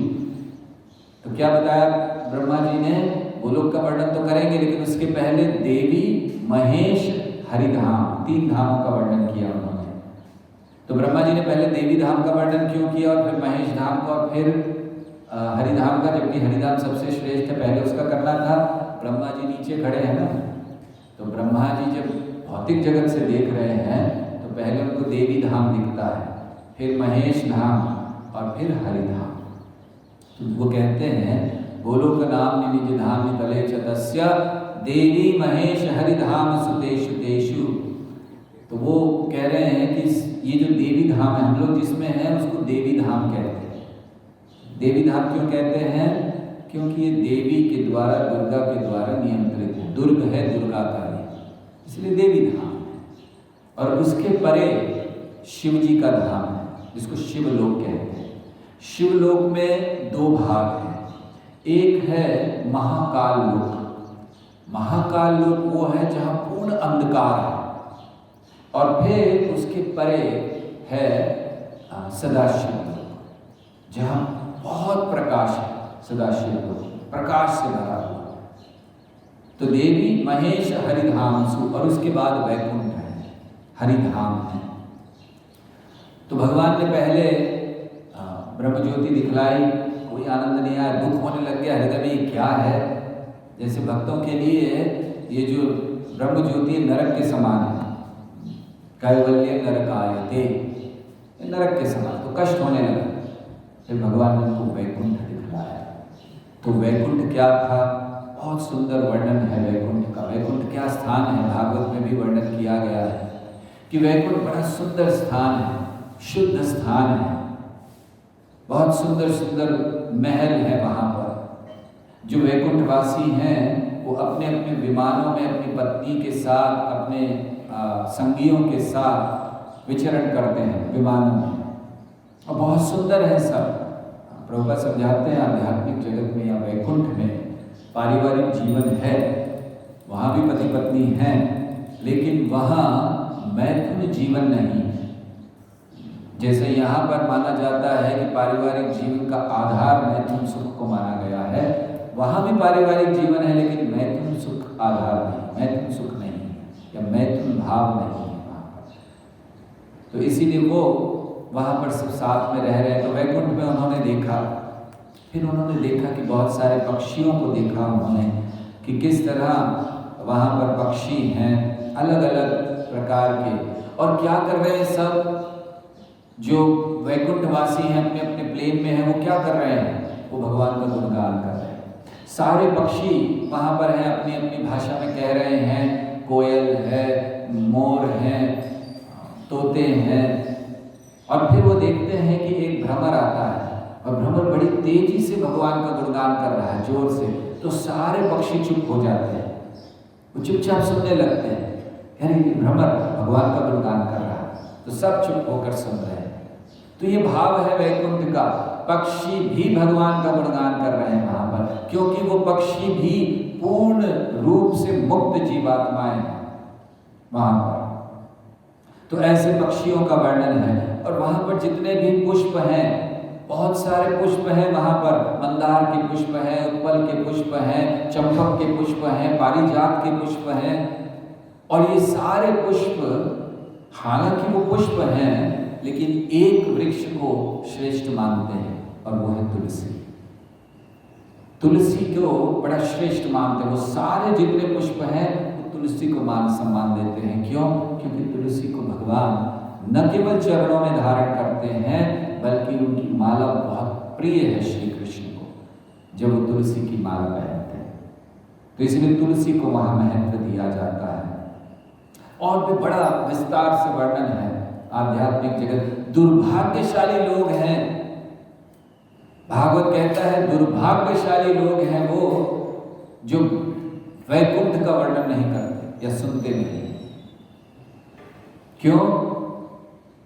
तो क्या बताया ब्रह्मा जी ने? गोलोक का वर्णन तो करेंगे, लेकिन उसके पहले देवी महेश हरिधाम, 3 धामों का वर्णन किया उन्होंने। तो ब्रह्मा जी ने पहले देवी धाम का वर्णन क्यों किया, और फिर महेश धाम का, और फिर हरिधाम का, जबकि हरिधाम सबसे श्रेष्ठ है, पहले उसका करना था। ब्रह्मा जी नीचे खड़े हैं ना, तो ब्रह्मा जी जब भौतिक जगत से देख रहे हैं तो पहले उनको देवी धाम दिखता है, फिर महेश धाम और फिर हरिधाम। तो वो कहते हैं गोलोक नाम निज धाम तले च तस्य देवी महेश हरिधाम सुतेषु तेषु। तो वो कह रहे हैं कि ये जो देवी धाम है, हम लोग जिसमें हैं उसको देवी धाम कहते हैं। देवी धाम क्यों कहते हैं? क्योंकि ये देवी के द्वारा, दुर्गा के द्वारा नियंत्रित है। दुर्ग है दुर्गा का, इसलिए देवी धाम है। और उसके परे शिव जी का धाम है, जिसको शिवलोक कहते हैं। शिवलोक में 2 भाग हैं। एक है महाकाल लोक। महाकाल लोक वो है जहाँ पूर्ण अंधकार है, और फिर उसके परे है सदाशिव लोक, जहाँ बहुत प्रकाश है। सदाशिव लोक प्रकाश से भरा हुआ। तो देवी महेश हरिधाम सु, और उसके बाद वैकुंठ है, हरिधाम है। तो भगवान ने पहले ब्रह्म ज्योति दिखलाई, कोई आनंद नहीं आया, दुख होने लग गया हृदय में, ये क्या है। जैसे भक्तों के लिए ये जो ब्रह्म ज्योति नरक के समान है, कैवल्य नरकायते, नरक के समान, तो कष्ट होने लगा। फिर भगवान ने उनको वैकुंठ दिखलाया। तो वैकुंठ क्या था? बहुत सुंदर वर्णन है वैकुंठ का। वैकुंठ क्या स्थान है, भागवत में भी वर्णन किया गया है कि वैकुंठ बड़ा सुंदर स्थान है, शुद्ध स्थान है। बहुत सुंदर सुंदर महल है वहाँ पर। जो वैकुंठवासी हैं वो अपने अपने विमानों में अपनी पत्नी के साथ, अपने संगियों के साथ विचरण करते हैं विमानों में, और बहुत सुंदर है सब। प्रभुपाद समझाते हैं आध्यात्मिक जगत में या वैकुंठ में पारिवारिक जीवन है, वहाँ भी पति पत्नी हैं, लेकिन वहाँ मैथुन जीवन नहीं है। जैसे यहाँ पर माना जाता है कि पारिवारिक जीवन का आधार मैथुन सुख को माना गया है, वहाँ भी पारिवारिक जीवन है, लेकिन मैथुन सुख आधार नहीं, मैथुन सुख नहीं या मैथुन भाव नहीं है वहाँ पर। तो इसीलिए वो वहाँ पर सब साथ में रह रहे हैं। तो वैकुंठ में उन्होंने देखा, फिर उन्होंने देखा कि बहुत सारे पक्षियों को देखा उन्होंने कि किस तरह वहाँ पर पक्षी हैं अलग अलग प्रकार के, और क्या कर रहे हैं सब जो वैकुंठवासी हैं अपने अपने प्लेन में हैं, वो क्या कर रहे हैं, वो भगवान का गुणगान कर रहे हैं। सारे पक्षी वहाँ पर हैं, अपनी अपनी भाषा में कह रहे हैं, कोयल है, मोर हैं, तोते हैं। और फिर वो देखते हैं कि एक भ्रमर आता है और भ्रमर बड़ी तेजी से भगवान का गुणगान कर रहा है जोर से, तो सारे पक्षी चुप हो जाते हैं, वो चुपचाप सुनने लगते हैं, यानी कि भ्रमर भगवान का गुणगान कर रहा है, तो सब चुप होकर सुन रहे हैं। तो ये भाव है वैकुंठ का, पक्षी भी भगवान का गुणगान कर रहे हैं वहां पर, क्योंकि वो पक्षी भी पूर्ण रूप से मुक्त जीवात्माएं हैं वहां पर। तो ऐसे पक्षियों का वर्णन है। और वहां पर जितने भी पुष्प हैं, बहुत सारे पुष्प हैं वहां पर, मंदार के पुष्प हैं, उत्पल के पुष्प हैं, चंपक के पुष्प हैं, पारिजात के पुष्प हैं। और ये सारे पुष्प, हालांकि वो पुष्प हैं, लेकिन एक वृक्ष को श्रेष्ठ मानते हैं, और वो है तुलसी। तुलसी को बड़ा श्रेष्ठ मानते हैं। वो सारे जितने पुष्प हैं वो तुलसी को मान सम्मान देते हैं। क्यों? क्योंकि तुलसी को भगवान न केवल चरणों में धारण करते हैं, बल्कि उनकी माला बहुत प्रिय है श्री कृष्ण को, जब वो तुलसी की माला पहनते हैं। तो इसलिए तुलसी को वहां महत्व दिया जाता है। और भी बड़ा विस्तार से वर्णन है आध्यात्मिक जगत। दुर्भाग्यशाली लोग हैं, भागवत कहता है दुर्भाग्यशाली लोग हैं वो जो वैकुंठ का वर्णन नहीं करते या सुनते नहीं। क्यों?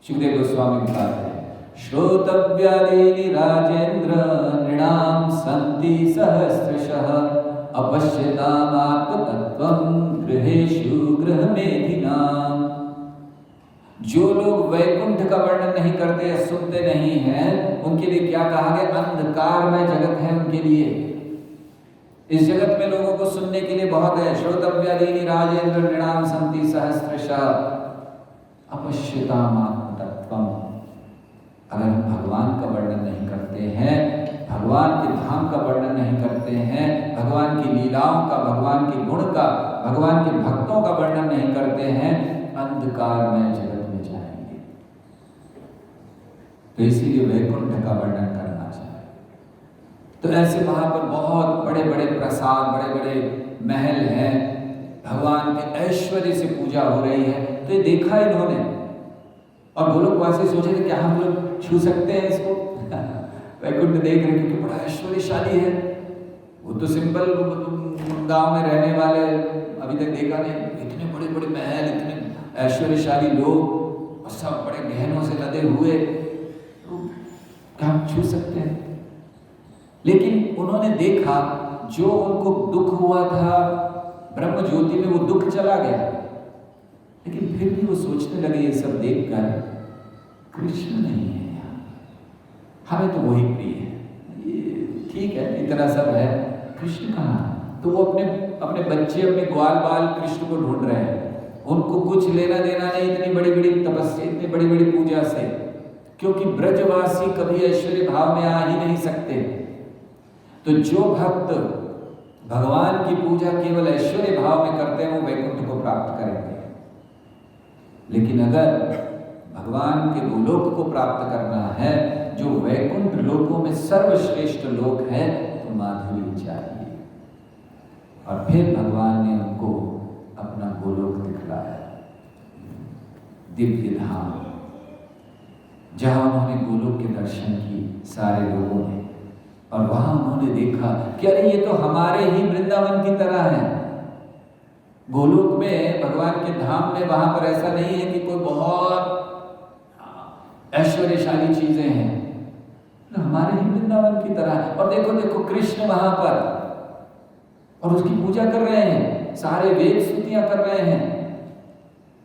सुखदेव गोस्वामी बताते हैं, श्रोतव्यादीनि राजेंद्र नृणाम संति सहस्रशः अपश्यतामात्मतत्त्वं गृहेषु गृहमेधिनाम्। जो लोग वैकुंठ का वर्णन नहीं करते या सुनते नहीं हैं, उनके लिए क्या कहा गया? अंधकारमय जगत है उनके लिए। इस जगत में लोगों को सुनने के लिए बहुत है। श्रोतव्यादीनि राजेंद्र नृणाम संति सहस्रशः अपश्यतामात्मतत्त्वम्। अगर हम भगवान का वर्णन नहीं करते हैं, भगवान के धाम का वर्णन नहीं करते हैं, भगवान की लीलाओं का, भगवान के गुण का, भगवान के भक्तों का वर्णन नहीं करते हैं, अंधकारमय जगत में जाएंगे। तो इसीलिए वैकुंठ का वर्णन करना चाहिए। तो ऐसे वहां पर बहुत बड़े बड़े प्रसाद, बड़े बड़े महल हैं, भगवान के ऐश्वर्य से पूजा हो रही है। तो ये देखा इन्होंने, और गोलोकवासी सोचे थे क्या हम लोग छू सकते हैं इसको? वैकुंठ देख रहे क्योंकि बड़ा ऐश्वर्यशाली है। वो तो सिंपल गांव में रहने वाले अभी तक देखा नहीं, इतने बड़े बड़े महल, इतने ऐश्वर्यशाली लोग, और सब बड़े गहनों से लदे हुए, तो क्या हम छू सकते हैं? लेकिन उन्होंने देखा जो उनको दुख हुआ था ब्रह्म ज्योति में, वो दुख चला गया। लेकिन फिर भी वो सोचने लगे ये सब देखकर, कृष्ण नहीं है यहाँ, हमें तो वही प्रिय है, ये ठीक है इतना सब है, कृष्ण कहाँ? तो वो अपने अपने बच्चे, अपने ग्वाल बाल कृष्ण को ढूंढ रहे हैं। उनको कुछ लेना देना नहीं इतनी बड़ी बड़ी तपस्या, इतनी बड़ी बड़ी पूजा से, क्योंकि ब्रजवासी कभी ऐश्वर्य भाव में आ ही नहीं सकते। तो जो भक्त भगवान की पूजा केवल ऐश्वर्य भाव में करते हैं, वो वैकुंठ को प्राप्त करेंगे। लेकिन अगर भगवान के गोलोक को प्राप्त करना है, जो वैकुंठ लोकों में सर्वश्रेष्ठ लोक है, तो माधुरी चाहिए। और फिर भगवान ने उनको अपना गोलोक दिखलाया, दिव्य धाम, जहां उन्होंने गोलोक के दर्शन की सारे लोगों ने। और वहां उन्होंने देखा कि अरे ये तो हमारे ही वृंदावन की तरह है। गोलोक में, भगवान के धाम में, वहां पर ऐसा नहीं है कि कोई बहुत ऐश्वर्यशाली चीजें हैं, तो हमारे ही वृंदावन की तरह है। और देखो देखो कृष्ण वहां पर, और उसकी पूजा कर रहे हैं, सारे वेद स्तुतियां कर रहे हैं।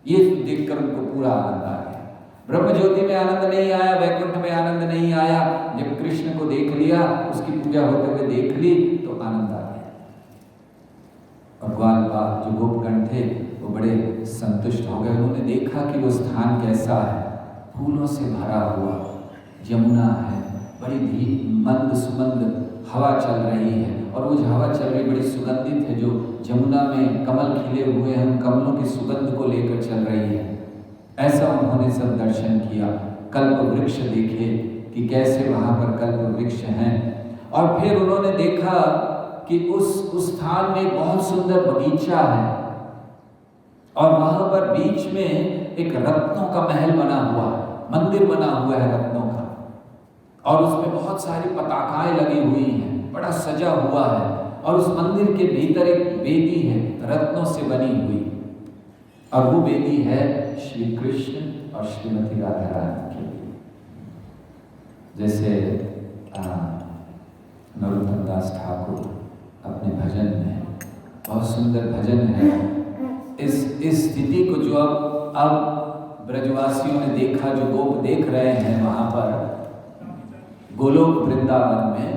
ये देखकर उनको पूरा आनंद आ गया। ब्रह्म ज्योति में आनंद नहीं आया, वैकुंठ में आनंद नहीं आया। जब कृष्ण को देख लिया, उसकी पूजा होते हुए देख ली, तो तो आनंद आ गया। और ग्वाल बाग जो गोपगण थे वो बड़े संतुष्ट हो गए। उन्होंने देखा कि वो स्थान कैसा है, फूलों से भरा हुआ, यमुना है, बड़ी मंद सुमंद हवा चल रही है, और वो जो हवा चल रही बड़ी सुगंधित है, जो जमुना में कमल खिले हुए हैं, उन कमलों की सुगंध को लेकर चल रही है। ऐसा उन्होंने सब दर्शन किया। कल्प वृक्ष देखे कि कैसे वहाँ पर कल्प वृक्ष हैं, और फिर उन्होंने देखा कि उस स्थान में बहुत सुंदर बगीचा है, और वहाँ पर बीच में एक रत्नों का महल बना हुआ है, मंदिर बना हुआ है रत्नों का, और उसमें बहुत सारी पताकाएं लगी हुई हैं, बड़ा सजा हुआ है, और उस मंदिर के भीतर एक वेदी है रत्नों से बनी हुई, और वो वेदी है श्री कृष्ण और श्रीमती राधा रानी की। जैसे नरोत्तम दास ठाकुर अपने भजन में, बहुत सुंदर भजन है, इस स्थिति को जो अब ब्रजवासियों ने देखा, जो गोप देख रहे हैं वहाँ पर गोलोक वृंदावन में,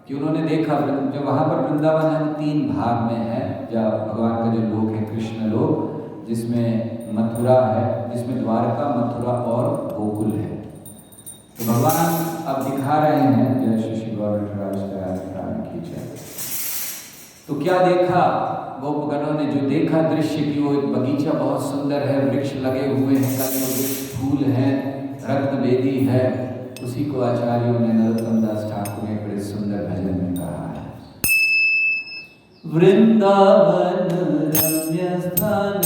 कि उन्होंने देखा जो वहाँ पर वृंदावन है वो 3 भाग में है। जहाँ भगवान का जो लोक है कृष्ण लोक, जिसमें मथुरा है, जिसमें द्वारका, मथुरा और गोकुल है। तो भगवान अब दिखा रहे हैं, जय श्री श्री गौरराज की जय। तो क्या देखा गोपगणों ने, जो देखा दृश्य कि वो एक बगीचा बहुत सुंदर है, वृक्ष लगे हुए हैं, कल्प वृक्ष, फूल हैं, रत्न वेदी है, उसी को आचार्यों ने नरोत्तम दास ठाकुर ने बड़े सुंदर भजन में कहा है। वृंदावन रम्य स्थान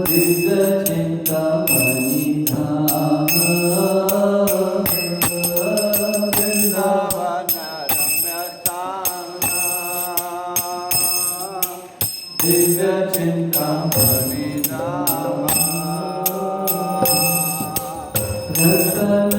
दिव्य चिंतामणि धाम, वृंदावन रम्य स्थान दिव्य चिंतामणि धाम, रतन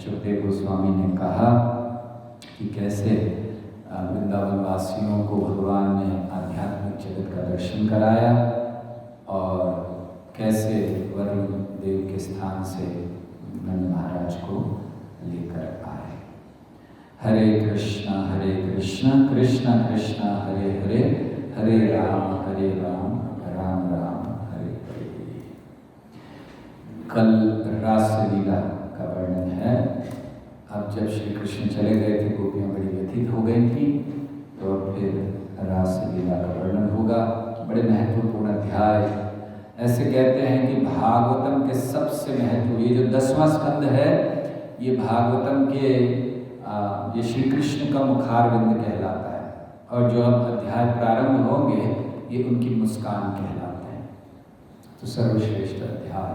सुखदेव गोस्वामी ने कहा कि कैसे वृंदावन वासियों को भगवान ने आध्यात्मिक जगत का दर्शन कराया और कैसे वरुण देव के स्थान से नंद महाराज को लेकर आए। हरे कृष्णा कृष्ण कृष्ण हरे हरे, हरे राम राम राम हरे हरे। कल रासलीला का वर्णन है। अब जब श्री कृष्ण चले गए थे, गोपियाँ बड़ी व्यथित हो गई थी, तो फिर रासलीला का वर्णन होगा। बड़े महत्वपूर्ण अध्याय। ऐसे कहते हैं कि भागवतम के सबसे महत्व, ये जो 10वां स्कंद है, ये भागवतम के ये श्री कृष्ण का मुखारविंद कहलाता है, और जो अब अध्याय प्रारंभ होंगे ये उनकी मुस्कान कहलाते हैं। तो सर्वश्रेष्ठ अध्याय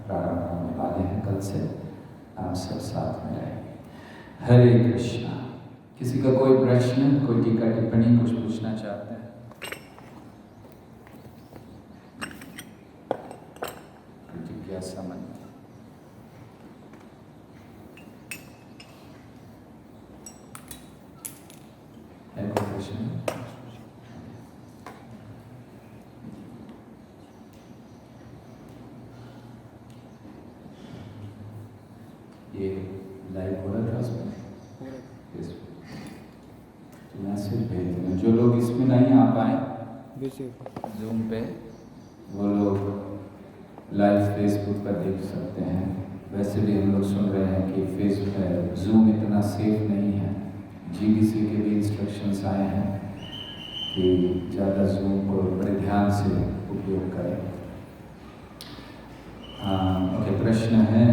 प्रारंभ होने वाले हैं कल से। आप सब साथ में रहेंगे। हरे कृष्णा। किसी का कोई प्रश्न, कोई टीका टिप्पणी, कुछ पूछना चाहते हैं? जिज्ञासा मन है, कोई प्रश्न? ये लाइव हो रहा था उसमें, तो मैसेज भेज देना। जो लोग इसमें नहीं आ पाए जूम पे, वो लोग लाइव फेसबुक पर देख सकते हैं। वैसे भी हम लोग सुन रहे हैं कि फेसबुक जूम इतना सेफ नहीं है। जीबीसी के भी इंस्ट्रक्शंस आए हैं कि ज़्यादा जूम को बड़े ध्यान से उपयोग करें। ओके, प्रश्न है।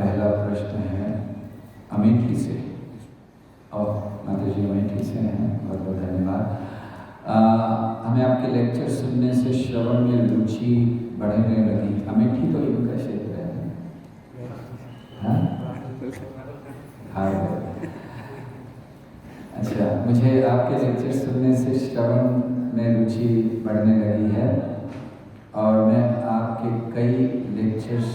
पहला प्रश्न है अमेठी से, और माता जी अमेठी से हैं, बहुत बहुत धन्यवाद। हमें आपके लेक्चर सुनने से श्रवण में रुचि बढ़ने लगी। अमेठी तो इनका क्षेत्र है, हाँ। अच्छा, मुझे आपके लेक्चर सुनने से श्रवण में रुचि बढ़ने लगी है, और मैं आपके कई लेक्चर्स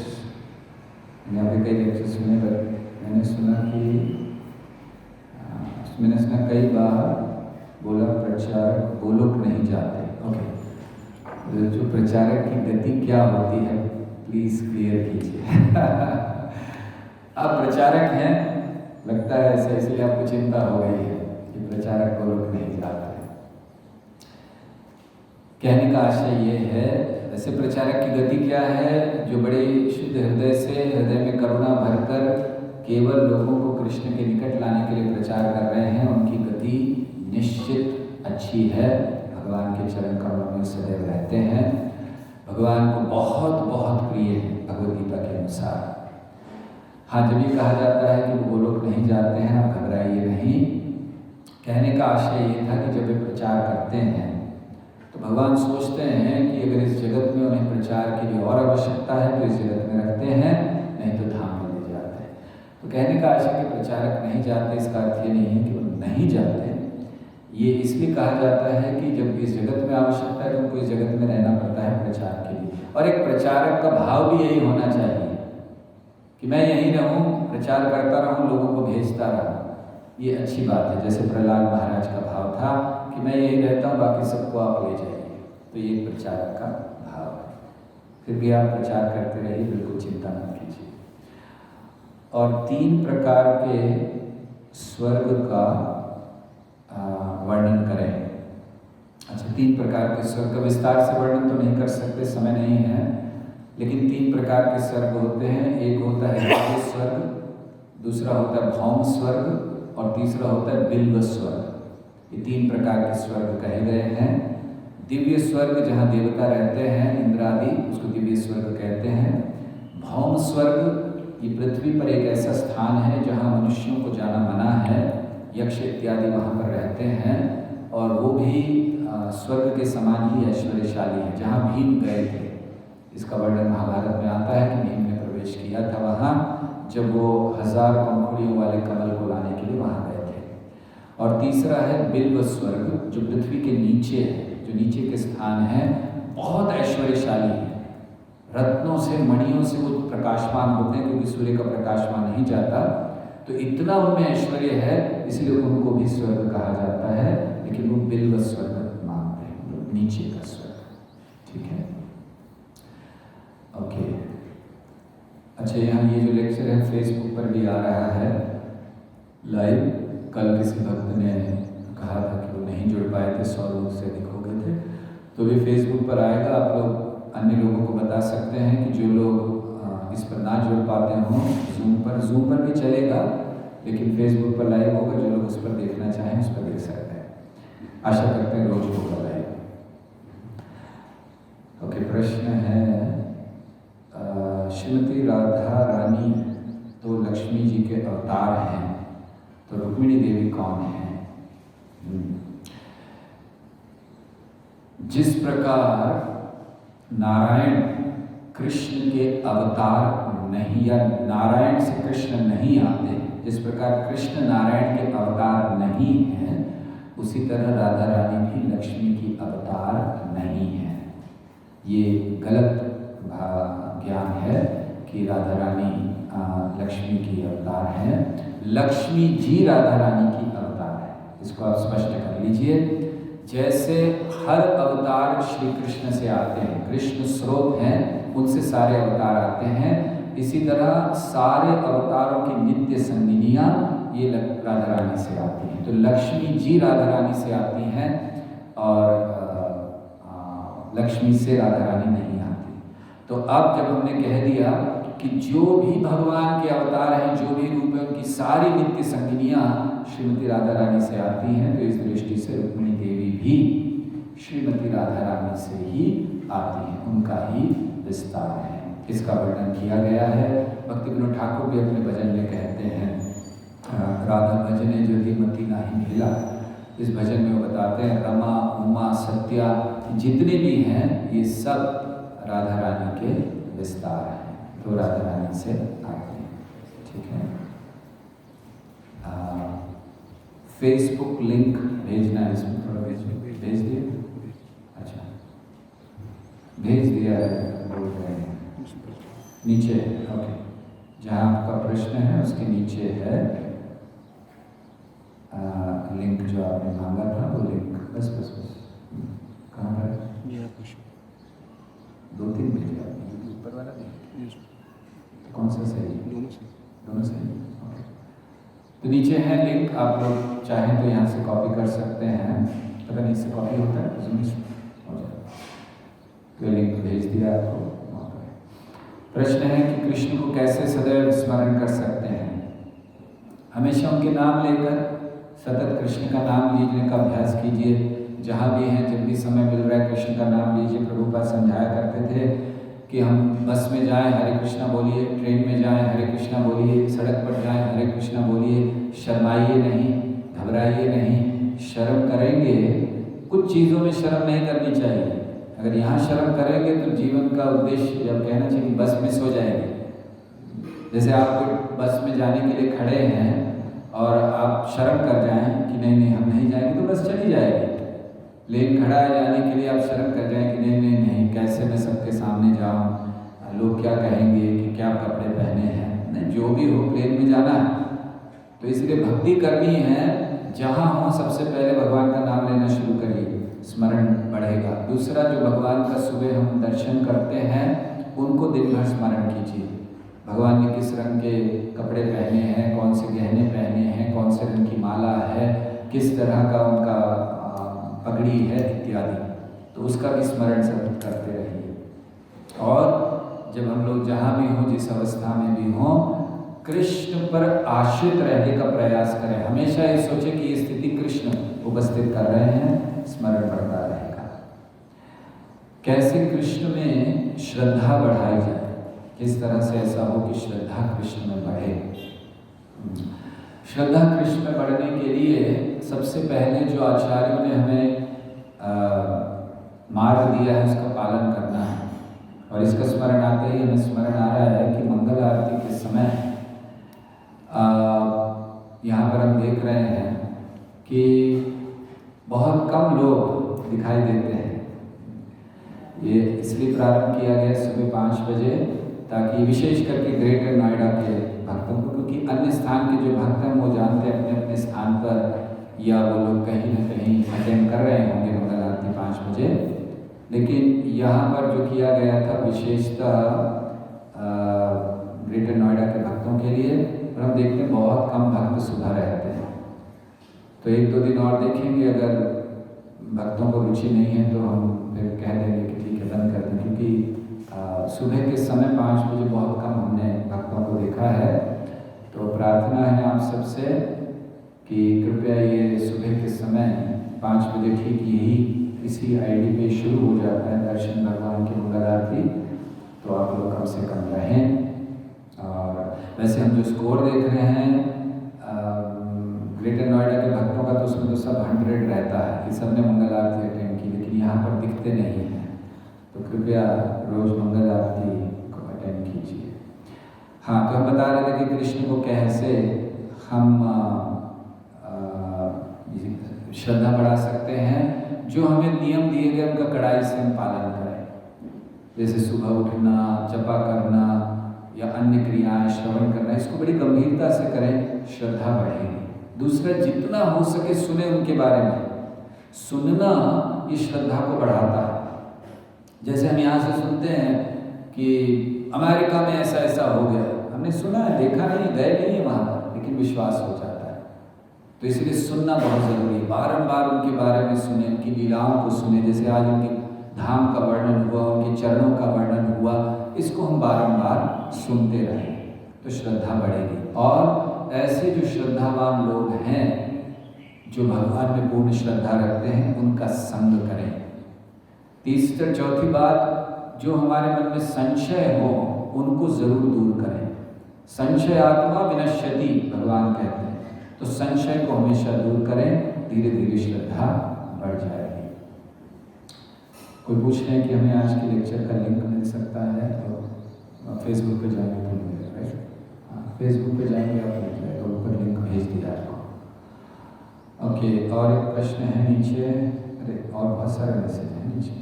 सुने, पर मैंने सुना कई बार बोला प्रचारक गोलोक नहीं जाते। ओके, जो प्रचारक की गति क्या होती है प्लीज क्लियर कीजिए। आप प्रचारक हैं, लगता है ऐसे, इसलिए आपको चिंता हो गई है कि प्रचारक गोलोक नहीं जाते। कहने का आशय ये है, ऐसे प्रचारक की गति क्या है? जो बड़े शुद्ध हृदय से, हृदय में करुणा भरकर केवल लोगों को कृष्ण के निकट लाने के लिए प्रचार कर रहे हैं, उनकी गति निश्चित अच्छी है। भगवान के चरण कमलों में सदैव रहते हैं, भगवान को बहुत बहुत प्रिय है भगवद गीता के अनुसार। हाँ, जब ये कहा जाता है कि वो गोलोक नहीं जाते हैं, आप घबराइए नहीं। कहने का आशय ये था कि जब वे प्रचार करते हैं तो भगवान सोचते हैं कि अगर इस जगत में उन्हें प्रचार के लिए और आवश्यकता है तो इस जगत में रखते हैं, नहीं तो धाम में ले जाते हैं। तो कहने का आशय कि प्रचारक नहीं जाते, इसका अर्थ ये नहीं है कि वो नहीं जाते। ये इसलिए कहा जाता है कि जब इस जगत में आवश्यकता है तो उनको इस जगत में रहना पड़ता है प्रचार के लिए। और एक प्रचारक का भाव भी यही होना चाहिए कि मैं यहीं रहूं, प्रचार करता रहूं, लोगों को भेजता रहूं। ये अच्छी बात है। जैसे प्रहलाद महाराज का भाव था कि मैं यहीं रहता हूँ, बाकी सबको आप ले जाइए। तो ये प्रचारक का भाव है। फिर भी आप प्रचार करते रहिए, बिल्कुल चिंता मत कीजिए। और 3 प्रकार के स्वर्ग का वर्णन करें। अच्छा, 3 प्रकार के स्वर्ग का विस्तार से वर्णन तो नहीं कर सकते, समय नहीं है, लेकिन 3 प्रकार के स्वर्ग होते हैं। एक होता है दिव्य स्वर्ग, दूसरा होता है भौम स्वर्ग और तीसरा होता है बिल्व स्वर्ग। ये 3 प्रकार के स्वर्ग कहे गए हैं। दिव्य स्वर्ग जहाँ देवता रहते हैं, इंद्र आदि, उसको दिव्य स्वर्ग कहते हैं। भौम स्वर्ग ये पृथ्वी पर एक ऐसा स्थान है जहाँ मनुष्यों को जाना मना है, यक्ष इत्यादि वहाँ पर रहते हैं, और वो भी स्वर्ग के समान ही ऐश्वर्यशाली है, जहाँ भीम गए थे। इसका वर्णन महाभारत में आता है कि भीम ने प्रवेश किया था वहाँ, जब वो 1000 पंखुड़ियों वाले कमल को लाने के लिए वहाँ गए थे। और तीसरा है बिल्व स्वर्ग, जो पृथ्वी के नीचे है, जो नीचे के स्थान है, बहुत ऐश्वर्यशाली है। रत्नों से, मणियों से वो प्रकाशमान होते हैं, क्योंकि सूर्य का प्रकाश वहाँ नहीं जाता, तो इतना उनमें ऐश्वर्य है, इसलिए उनको भी स्वर्ग कहा जाता है। लेकिन वो बिल्व स्वर्ग मानते हैं, नीचे का स्वर्ग। ठीक है, ओके। अच्छा, यहाँ ये जो लेक्चर है फेसबुक पर भी आ रहा है लाइव। कल किसी भक्त ने कहा था कि वो नहीं जुड़ पाए थे, 100 लोग से अधिक हो गए थे, तो भी फेसबुक पर आएगा। आप लोग अन्य लोगों को बता सकते हैं कि जो लोग इस पर ना जुड़ पाते हों, जूम पर भी चलेगा, लेकिन फेसबुक पर लाइव होगा। जो लोग उस पर देखना चाहें उस पर देख सकते हैं। आशा करते हैं रोज होगा लाइव। ओके, प्रश्न है श्रीमती राधा रानी तो लक्ष्मी जी के अवतार हैं, तो रुक्मिणी देवी कौन है? जिस प्रकार नारायण कृष्ण के अवतार नहीं, या नारायण से कृष्ण नहीं आते, जिस प्रकार कृष्ण नारायण के अवतार नहीं हैं, उसी तरह राधा रानी भी लक्ष्मी की अवतार नहीं है। ये गलत ज्ञान है कि राधा रानी लक्ष्मी की अवतार है। लक्ष्मी जी राधा रानी की अवतार है, इसको आप स्पष्ट कर लीजिए। जैसे हर अवतार श्री कृष्ण से आते हैं, कृष्ण स्रोत हैं, उनसे सारे अवतार आते हैं, इसी तरह सारे अवतारों की नित्य संगिनियाँ ये राधा रानी से आती हैं। तो लक्ष्मी जी राधा रानी से आती हैं और लक्ष्मी से राधा रानी नहीं आती। तो अब जब हमने कह दिया कि जो भी भगवान के अवतार हैं, जो भी रूप है, उनकी सारी नित्य संगिनियाँ श्रीमती राधा रानी से आती हैं, तो इस दृष्टि से रुक्मिणी देवी भी श्रीमती राधा रानी से ही आती हैं, उनका ही विस्तार है। इसका वर्णन किया गया है। भक्ति विनोद ठाकुर भी अपने भजन में कहते हैं, राधा भजने ज्योतिमती नाही भेला। इस भजन में वो बताते हैं रमा, उमा, सत्या जितने भी हैं ये सब राधा रानी के विस्तार हैं, तो राधा रानी से आते हैं। ठीक है, फेसबुक लिंक भेजना है, इसमें थोड़ा भेज दिए। अच्छा, भेज दिया है, बोल रहे हैं नीचे। ओके, जहाँ आपका प्रश्न है उसके नीचे है लिंक जो आपने मांगा था, वो लिंक। बस कहाँ पर है? 2-3 भेजे आपने, ऊपर वाला नहीं, कौन सा सही? दोनों सही। ओके, तो नीचे है लिंक, आप लोग चाहें तो यहाँ से कॉपी कर सकते हैं। पता नहीं इससे कॉपी होता है, हो जाए तो लिंक भेज दिया आपको। प्रश्न है कि कृष्ण को कैसे सदैव स्मरण कर सकते हैं? हमेशा उनके नाम लेकर सतत कृष्ण का नाम लीजने का अभ्यास कीजिए। जहाँ भी हैं, जब भी समय मिल रहा है, कृष्ण का नाम लीजिए। प्रभुपाद समझाया करते थे कि हम बस में जाएं हरे कृष्णा बोलिए, ट्रेन में जाएं हरे कृष्णा बोलिए, सड़क पर जाएं हरे कृष्णा बोलिए, शर्माइए नहीं, घबराइए नहीं, शर्म करेंगे। कुछ चीज़ों में शर्म नहीं करनी चाहिए। अगर यहाँ शर्म करेंगे तो जीवन का उद्देश्य, जब कहना चाहिए कि बस मिस हो जाएगी। जैसे आप बस में जाने के लिए खड़े हैं और आप शर्म कर जाएं कि नहीं नहीं हम नहीं जाएंगे, तो बस चली जाएगी। लेकिन खड़ा है जाने के लिए आप शर्म कर जाएं कि नहीं नहीं नहीं, कैसे मैं सबके सामने जाऊं, लोग क्या कहेंगे कि क्या कपड़े पहने हैं। नहीं, जो भी हो, प्लेन में जाना है। तो इसलिए भक्ति करनी है, जहाँ हो सबसे पहले भगवान का नाम लेना शुरू करिए, स्मरण बढ़ेगा। दूसरा, जो भगवान का सुबह हम दर्शन करते हैं उनको दिन भर स्मरण कीजिए। भगवान ने किस रंग के कपड़े पहने हैं, कौन से गहने पहने हैं, कौन से रंग की माला है, किस तरह का उनका पगड़ी है इत्यादि, तो उसका भी स्मरण सतत करते रहिए। और जब हम लोग जहाँ भी हों, जिस अवस्था में भी हों, कृष्ण पर आश्रित रहने का प्रयास करें। हमेशा ये सोचे कि ये स्थिति कृष्ण उपस्थित कर रहे हैं, स्मरण बढ़ता रहेगा। कैसे कृष्ण में श्रद्धा बढ़ाई जाए, किस तरह से ऐसा हो कि श्रद्धा कृष्ण में बढ़े। श्रद्धा कृष्ण में बढ़ने के लिए सबसे पहले जो आचार्यों ने हमें मार्ग दिया है उसका पालन करना है। और इसका स्मरण आते ही हमें स्मरण आ रहा है कि मंगल आरती के समय यहाँ पर हम देख रहे हैं कि बहुत कम लोग दिखाई देते हैं। ये इसलिए प्रारंभ किया गया सुबह 5 बजे, ताकि विशेष करके ग्रेटर नोएडा के भक्तों को, क्योंकि अन्य स्थान के जो भक्त हैं वो जानते हैं अपने अपने स्थान पर, या वो लोग कहीं ना कहीं अटेंड कर रहे होंगे मंगल आरती 5 बजे। लेकिन यहाँ पर जो किया गया था विशेषतः ग्रेटर नोएडा के भक्तों के लिए, और हम देखते हैं बहुत कम भक्त सुबह रहते हैं। तो 1-2 दिन और देखेंगे, अगर भक्तों को रुचि नहीं है तो हम फिर कह देंगे कि ठीक है बंद कर दें, क्योंकि सुबह के समय 5 बजे बहुत कम हमने भक्तों को देखा है। तो प्रार्थना है आप सबसे कि कृपया ये सुबह के समय 5 बजे ठीक यही इसी आईडी पे शुरू हो जाता है दर्शन भगवान की मंगल आरती, तो आप लोग कम से कम रहें। और वैसे हम जो स्कोर देख रहे हैं ग्रेटर नोएडा के भक्तों का, तो उसमें तो सब 100 रहता है कि सब ने मंगल आरती अटेंड की, लेकिन यहाँ पर दिखते नहीं हैं। तो कृपया रोज मंगल आरती को अटेंड कीजिए। हाँ, तो हम बता रहे थे कि कृष्ण को कैसे हम श्रद्धा बढ़ा सकते हैं। जो हमें नियम दिए गए उनका कड़ाई से हम पालन करें, जैसे सुबह उठना, जपा करना या अन्य क्रियाएं, श्रवण करना, इसको बड़ी गंभीरता से करें, श्रद्धा बढ़ेगी। दूसरा, जितना हो सके सुने उनके बारे में। सुनना ये श्रद्धा को बढ़ाता है। जैसे हम यहाँ से सुनते हैं कि अमेरिका में ऐसा ऐसा हो गया, हमने सुना है, देखा नहीं, गए नहीं है वहाँ पर, लेकिन विश्वास हो जाता है। तो इसलिए सुनना बहुत ज़रूरी है। बारंबार उनके बारे में सुने, उनकी लीलाओं को सुने। जैसे आज उनके धाम का वर्णन हुआ, उनके चरणों का वर्णन हुआ, इसको हम बारंबार सुनते रहें तो श्रद्धा बढ़ेगी। और ऐसे जो श्रद्धावान लोग हैं, जो भगवान में पूर्ण श्रद्धा रखते हैं, उनका संग करें। तीसरी चौथी बात, जो हमारे मन में संशय हो उनको जरूर दूर करें। संशय आत्मा विनश्यति, भगवान कहते हैं। तो संशय को हमेशा दूर करें, धीरे धीरे श्रद्धा बढ़ जाएगी। कोई पूछ रहे हैं कि हमें आज के लेक्चर का लिंक मिल सकता है, तो फेसबुक पे जाएंगे तो मिलेगा, राइट? हाँ, फेसबुक पे जाएंगे आप मिल जाएगा, ऊपर लिंक भेज दिया आपको। ओके, और एक प्रश्न है नीचे। अरे और बहुत सारे मैसेज हैं नीचे,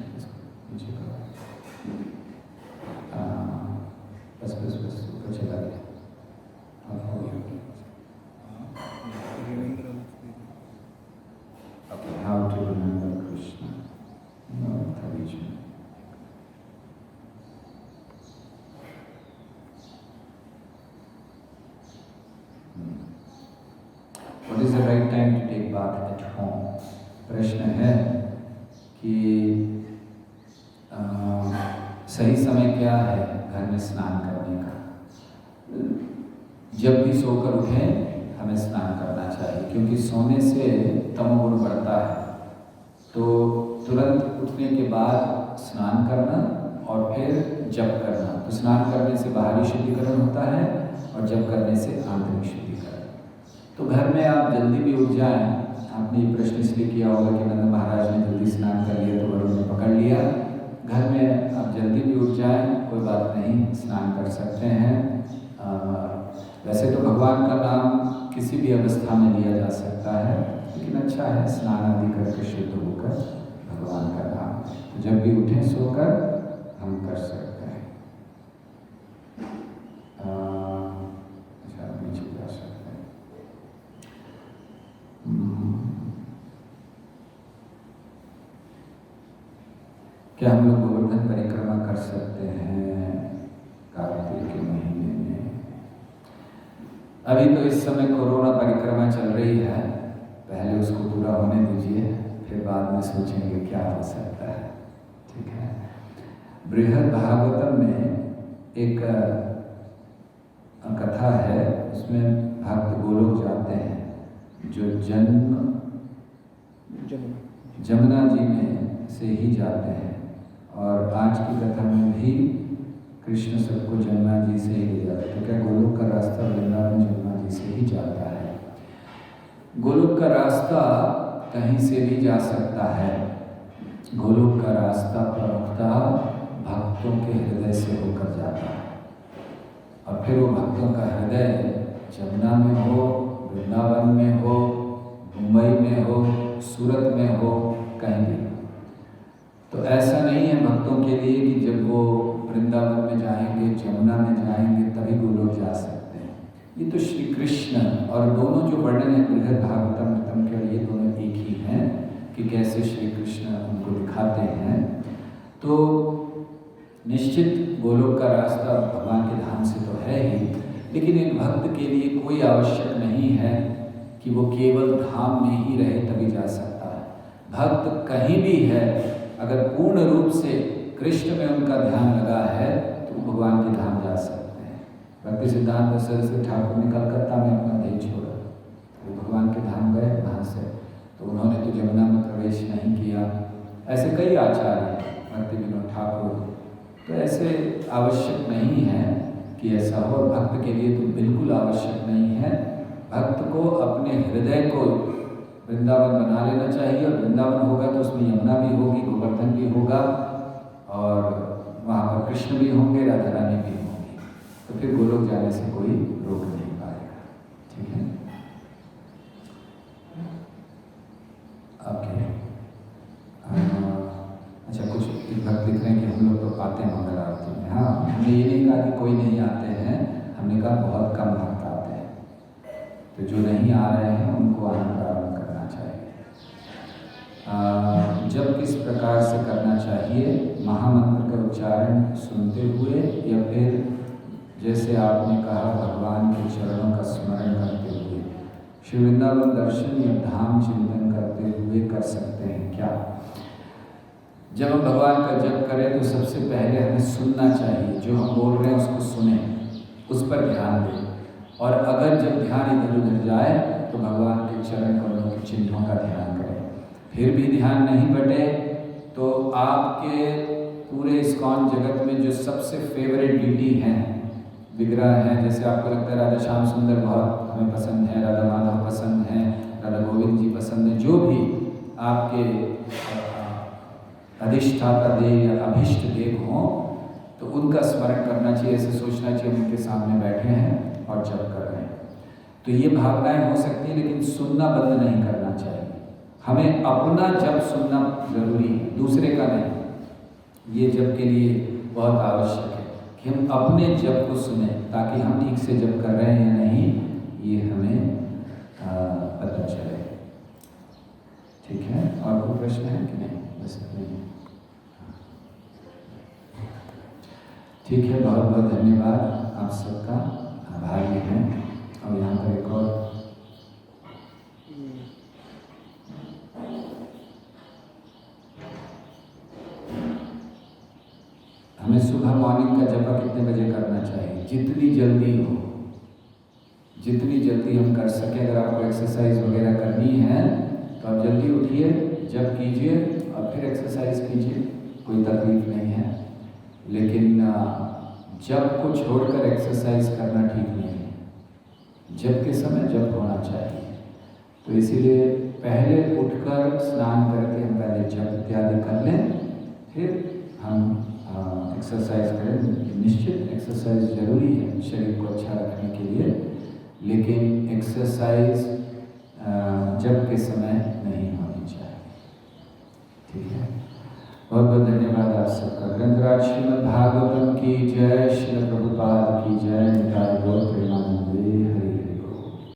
बस ऊपर चला गया। How to remember Krishna? What is the right time to take bath at home? प्रश्न है कि सही समय क्या है घर में स्नान करने का। जब भी सोकर उठें हमें स्नान करना चाहिए, क्योंकि सोने से तमोगुण बढ़ता है। तो तुरंत उठने के बाद स्नान करना, और फिर जप करना। तो स्नान करने से बाहरी शुद्धिकरण होता है और जप करने से आंतरिक शुद्धिकरण। तो घर में आप जल्दी भी उठ जाएं। आपने ये प्रश्न इसलिए किया होगा कि नंद महाराज ने जल्दी स्नान कर लिया तो वरुण ने पकड़ लिया। घर में आप जल्दी भी उठ जाएं, कोई बात नहीं, स्नान कर सकते हैं। वैसे तो भगवान का नाम किसी भी अवस्था में लिया जा सकता है, लेकिन अच्छा है स्नान आदि करके शुद्ध होकर भगवान का नाम तो जब भी उठें सोकर हम कर सकते हैं। अच्छा, नीचे जा सकते हैं। क्या हम लोग गोवर्धन परिक्रमा कर सकते हैं कार्तिक के महीने में? अभी तो इस समय कोरोना परिक्रमा चल रही है, पहले उसको पूरा होने दीजिए, फिर बाद में सोचेंगे क्या हो सकता है। ठीक है। बृहद भागवतम में एक कथा है, उसमें भक्त गोलोक जाते हैं जो जमुना जी में से ही जाते हैं। और आज की कथा में भी कृष्ण सबको जमुना जी से ही ले जाते हैं। तो क्या गोलोक का रास्ता वृंदावन जमुना जी से ही जाता है? गोलोक का रास्ता कहीं से भी जा सकता है। गोलोक का रास्ता प्रमुखतः भक्तों के हृदय से होकर जाता है, और फिर वो भक्तों का हृदय जमुना में हो, वृंदावन में हो, मुंबई में हो, सूरत में हो, कहीं भी। तो ऐसा नहीं है भक्तों के लिए कि जब वो वृंदावन में जाएंगे, जमुना में जाएंगे तभी गोलोक जा सकते हैं। ये तो श्री कृष्ण, और दोनों जो वर्णन है बृहद भागवतम रतम के, ये दोनों एक ही हैं कि कैसे श्री कृष्ण उनको दिखाते हैं। तो निश्चित गोलोक का रास्ता भगवान के धाम से तो है ही, लेकिन एक भक्त के लिए कोई आवश्यक नहीं है कि वो केवल धाम में ही रहे तभी जा सकता है। भक्त कहीं भी है, अगर पूर्ण रूप से कृष्ण में उनका ध्यान लगा है तो भगवान के धाम जा सकते हैं। भक्ति सिद्धांत सरस्वती ठाकुर ने कलकत्ता में अपना देह छोड़ा, वो भगवान के धाम गए वहाँ से, तो उन्होंने तो जमुना में प्रवेश नहीं किया। ऐसे कई आचार्य हैं, भक्ति विनोद ठाकुर। तो ऐसे आवश्यक नहीं है कि ऐसा हो। भक्त के लिए तो बिल्कुल आवश्यक नहीं है। भक्त को अपने हृदय को वृंदावन बना लेना चाहिए, और वृंदावन होगा तो उसमें यमुना भी होगी, गोवर्धन भी होगा, और वहाँ पर कृष्ण भी होंगे, राधा रानी भी होंगी। तो फिर गोलोक जाने से कोई रोक नहीं पाएगा। ठीक है। ओके। अच्छा, कुछ भक्त लिख रहे हैं कि हम लोग तो आते हैं मंगल आरती में। हाँ, हमने ये नहीं कहा कि कोई नहीं आते हैं, हमने कहा बहुत कम भक्त आते हैं। तो जो नहीं आ रहे हैं उनको आना प्रारंभ करना चाहिए। जब किस प्रकार से करना चाहिए? महामंत्र का उच्चारण सुनते हुए, या फिर जैसे आपने कहा भगवान के चरणों का स्मरण करते हुए? श्री वृंदावन दर्शन या धाम चिंतन करते हुए कर सकते हैं क्या? जब हम भगवान का जप करें तो सबसे पहले हमें सुनना चाहिए, जो हम बोल रहे हैं उसको सुने, उस पर ध्यान दें। और अगर जब ध्यान इधर उधर जाए तो भगवान के चरण कमलों के चिन्हों का ध्यान करें। फिर भी ध्यान नहीं बटे तो आपके पूरे इस्कॉन जगत में जो सबसे फेवरेट डीटी हैं, विग्रह हैं, जैसे आपको लगता है राधा श्याम सुंदर बहुत हमें पसंद है, राधा माधव पसंद है, राधा गोविंद जी पसंद है, जो भी आपके अधिष्ठाता देव या अभिष्ट देव हों, तो उनका स्मरण करना चाहिए। ऐसे सोचना चाहिए उनके सामने बैठे हैं और जप कर रहे हैं। तो ये भावनाएं हो सकती हैं, लेकिन सुनना बंद नहीं करना चाहिए। हमें अपना जप सुनना जरूरी है, दूसरे का नहीं। ये जप के लिए बहुत आवश्यक है कि हम अपने जप को सुने, ताकि हम ठीक से जप कर रहे हैं या नहीं ये हमें पता चले। ठीक है। और कोई प्रश्न है कि नहीं? बस नहीं। ठीक है, बहुत बहुत धन्यवाद आप सबका, आभारी हैं। और यहाँ पर एक और हमें सुबह मॉर्निंग का जप कितने बजे करना चाहिए? जितनी जल्दी हो, जितनी जल्दी हम कर सकें। अगर आपको एक्सरसाइज वगैरह करनी है तो आप जल्दी उठिए, जप कीजिए और फिर एक्सरसाइज कीजिए, कोई तकलीफ नहीं है। लेकिन जब को छोड़कर एक्सरसाइज करना ठीक नहीं है। जब के समय जब होना चाहिए। तो इसीलिए पहले उठकर स्नान करके हम पहले जप इत्यादि कर लें, फिर हम एक्सरसाइज करें। निश्चित एक्सरसाइज जरूरी है शरीर को अच्छा रखने के लिए, लेकिन एक्सरसाइज जब के समय नहीं होनी चाहिए। ठीक है, बहुत बहुत धन्यवाद आप सबका। ग्रंथराज श्रीमद् भागवतम की जय, श्रील प्रभुपाद की जय, निताय गौर प्रेमा।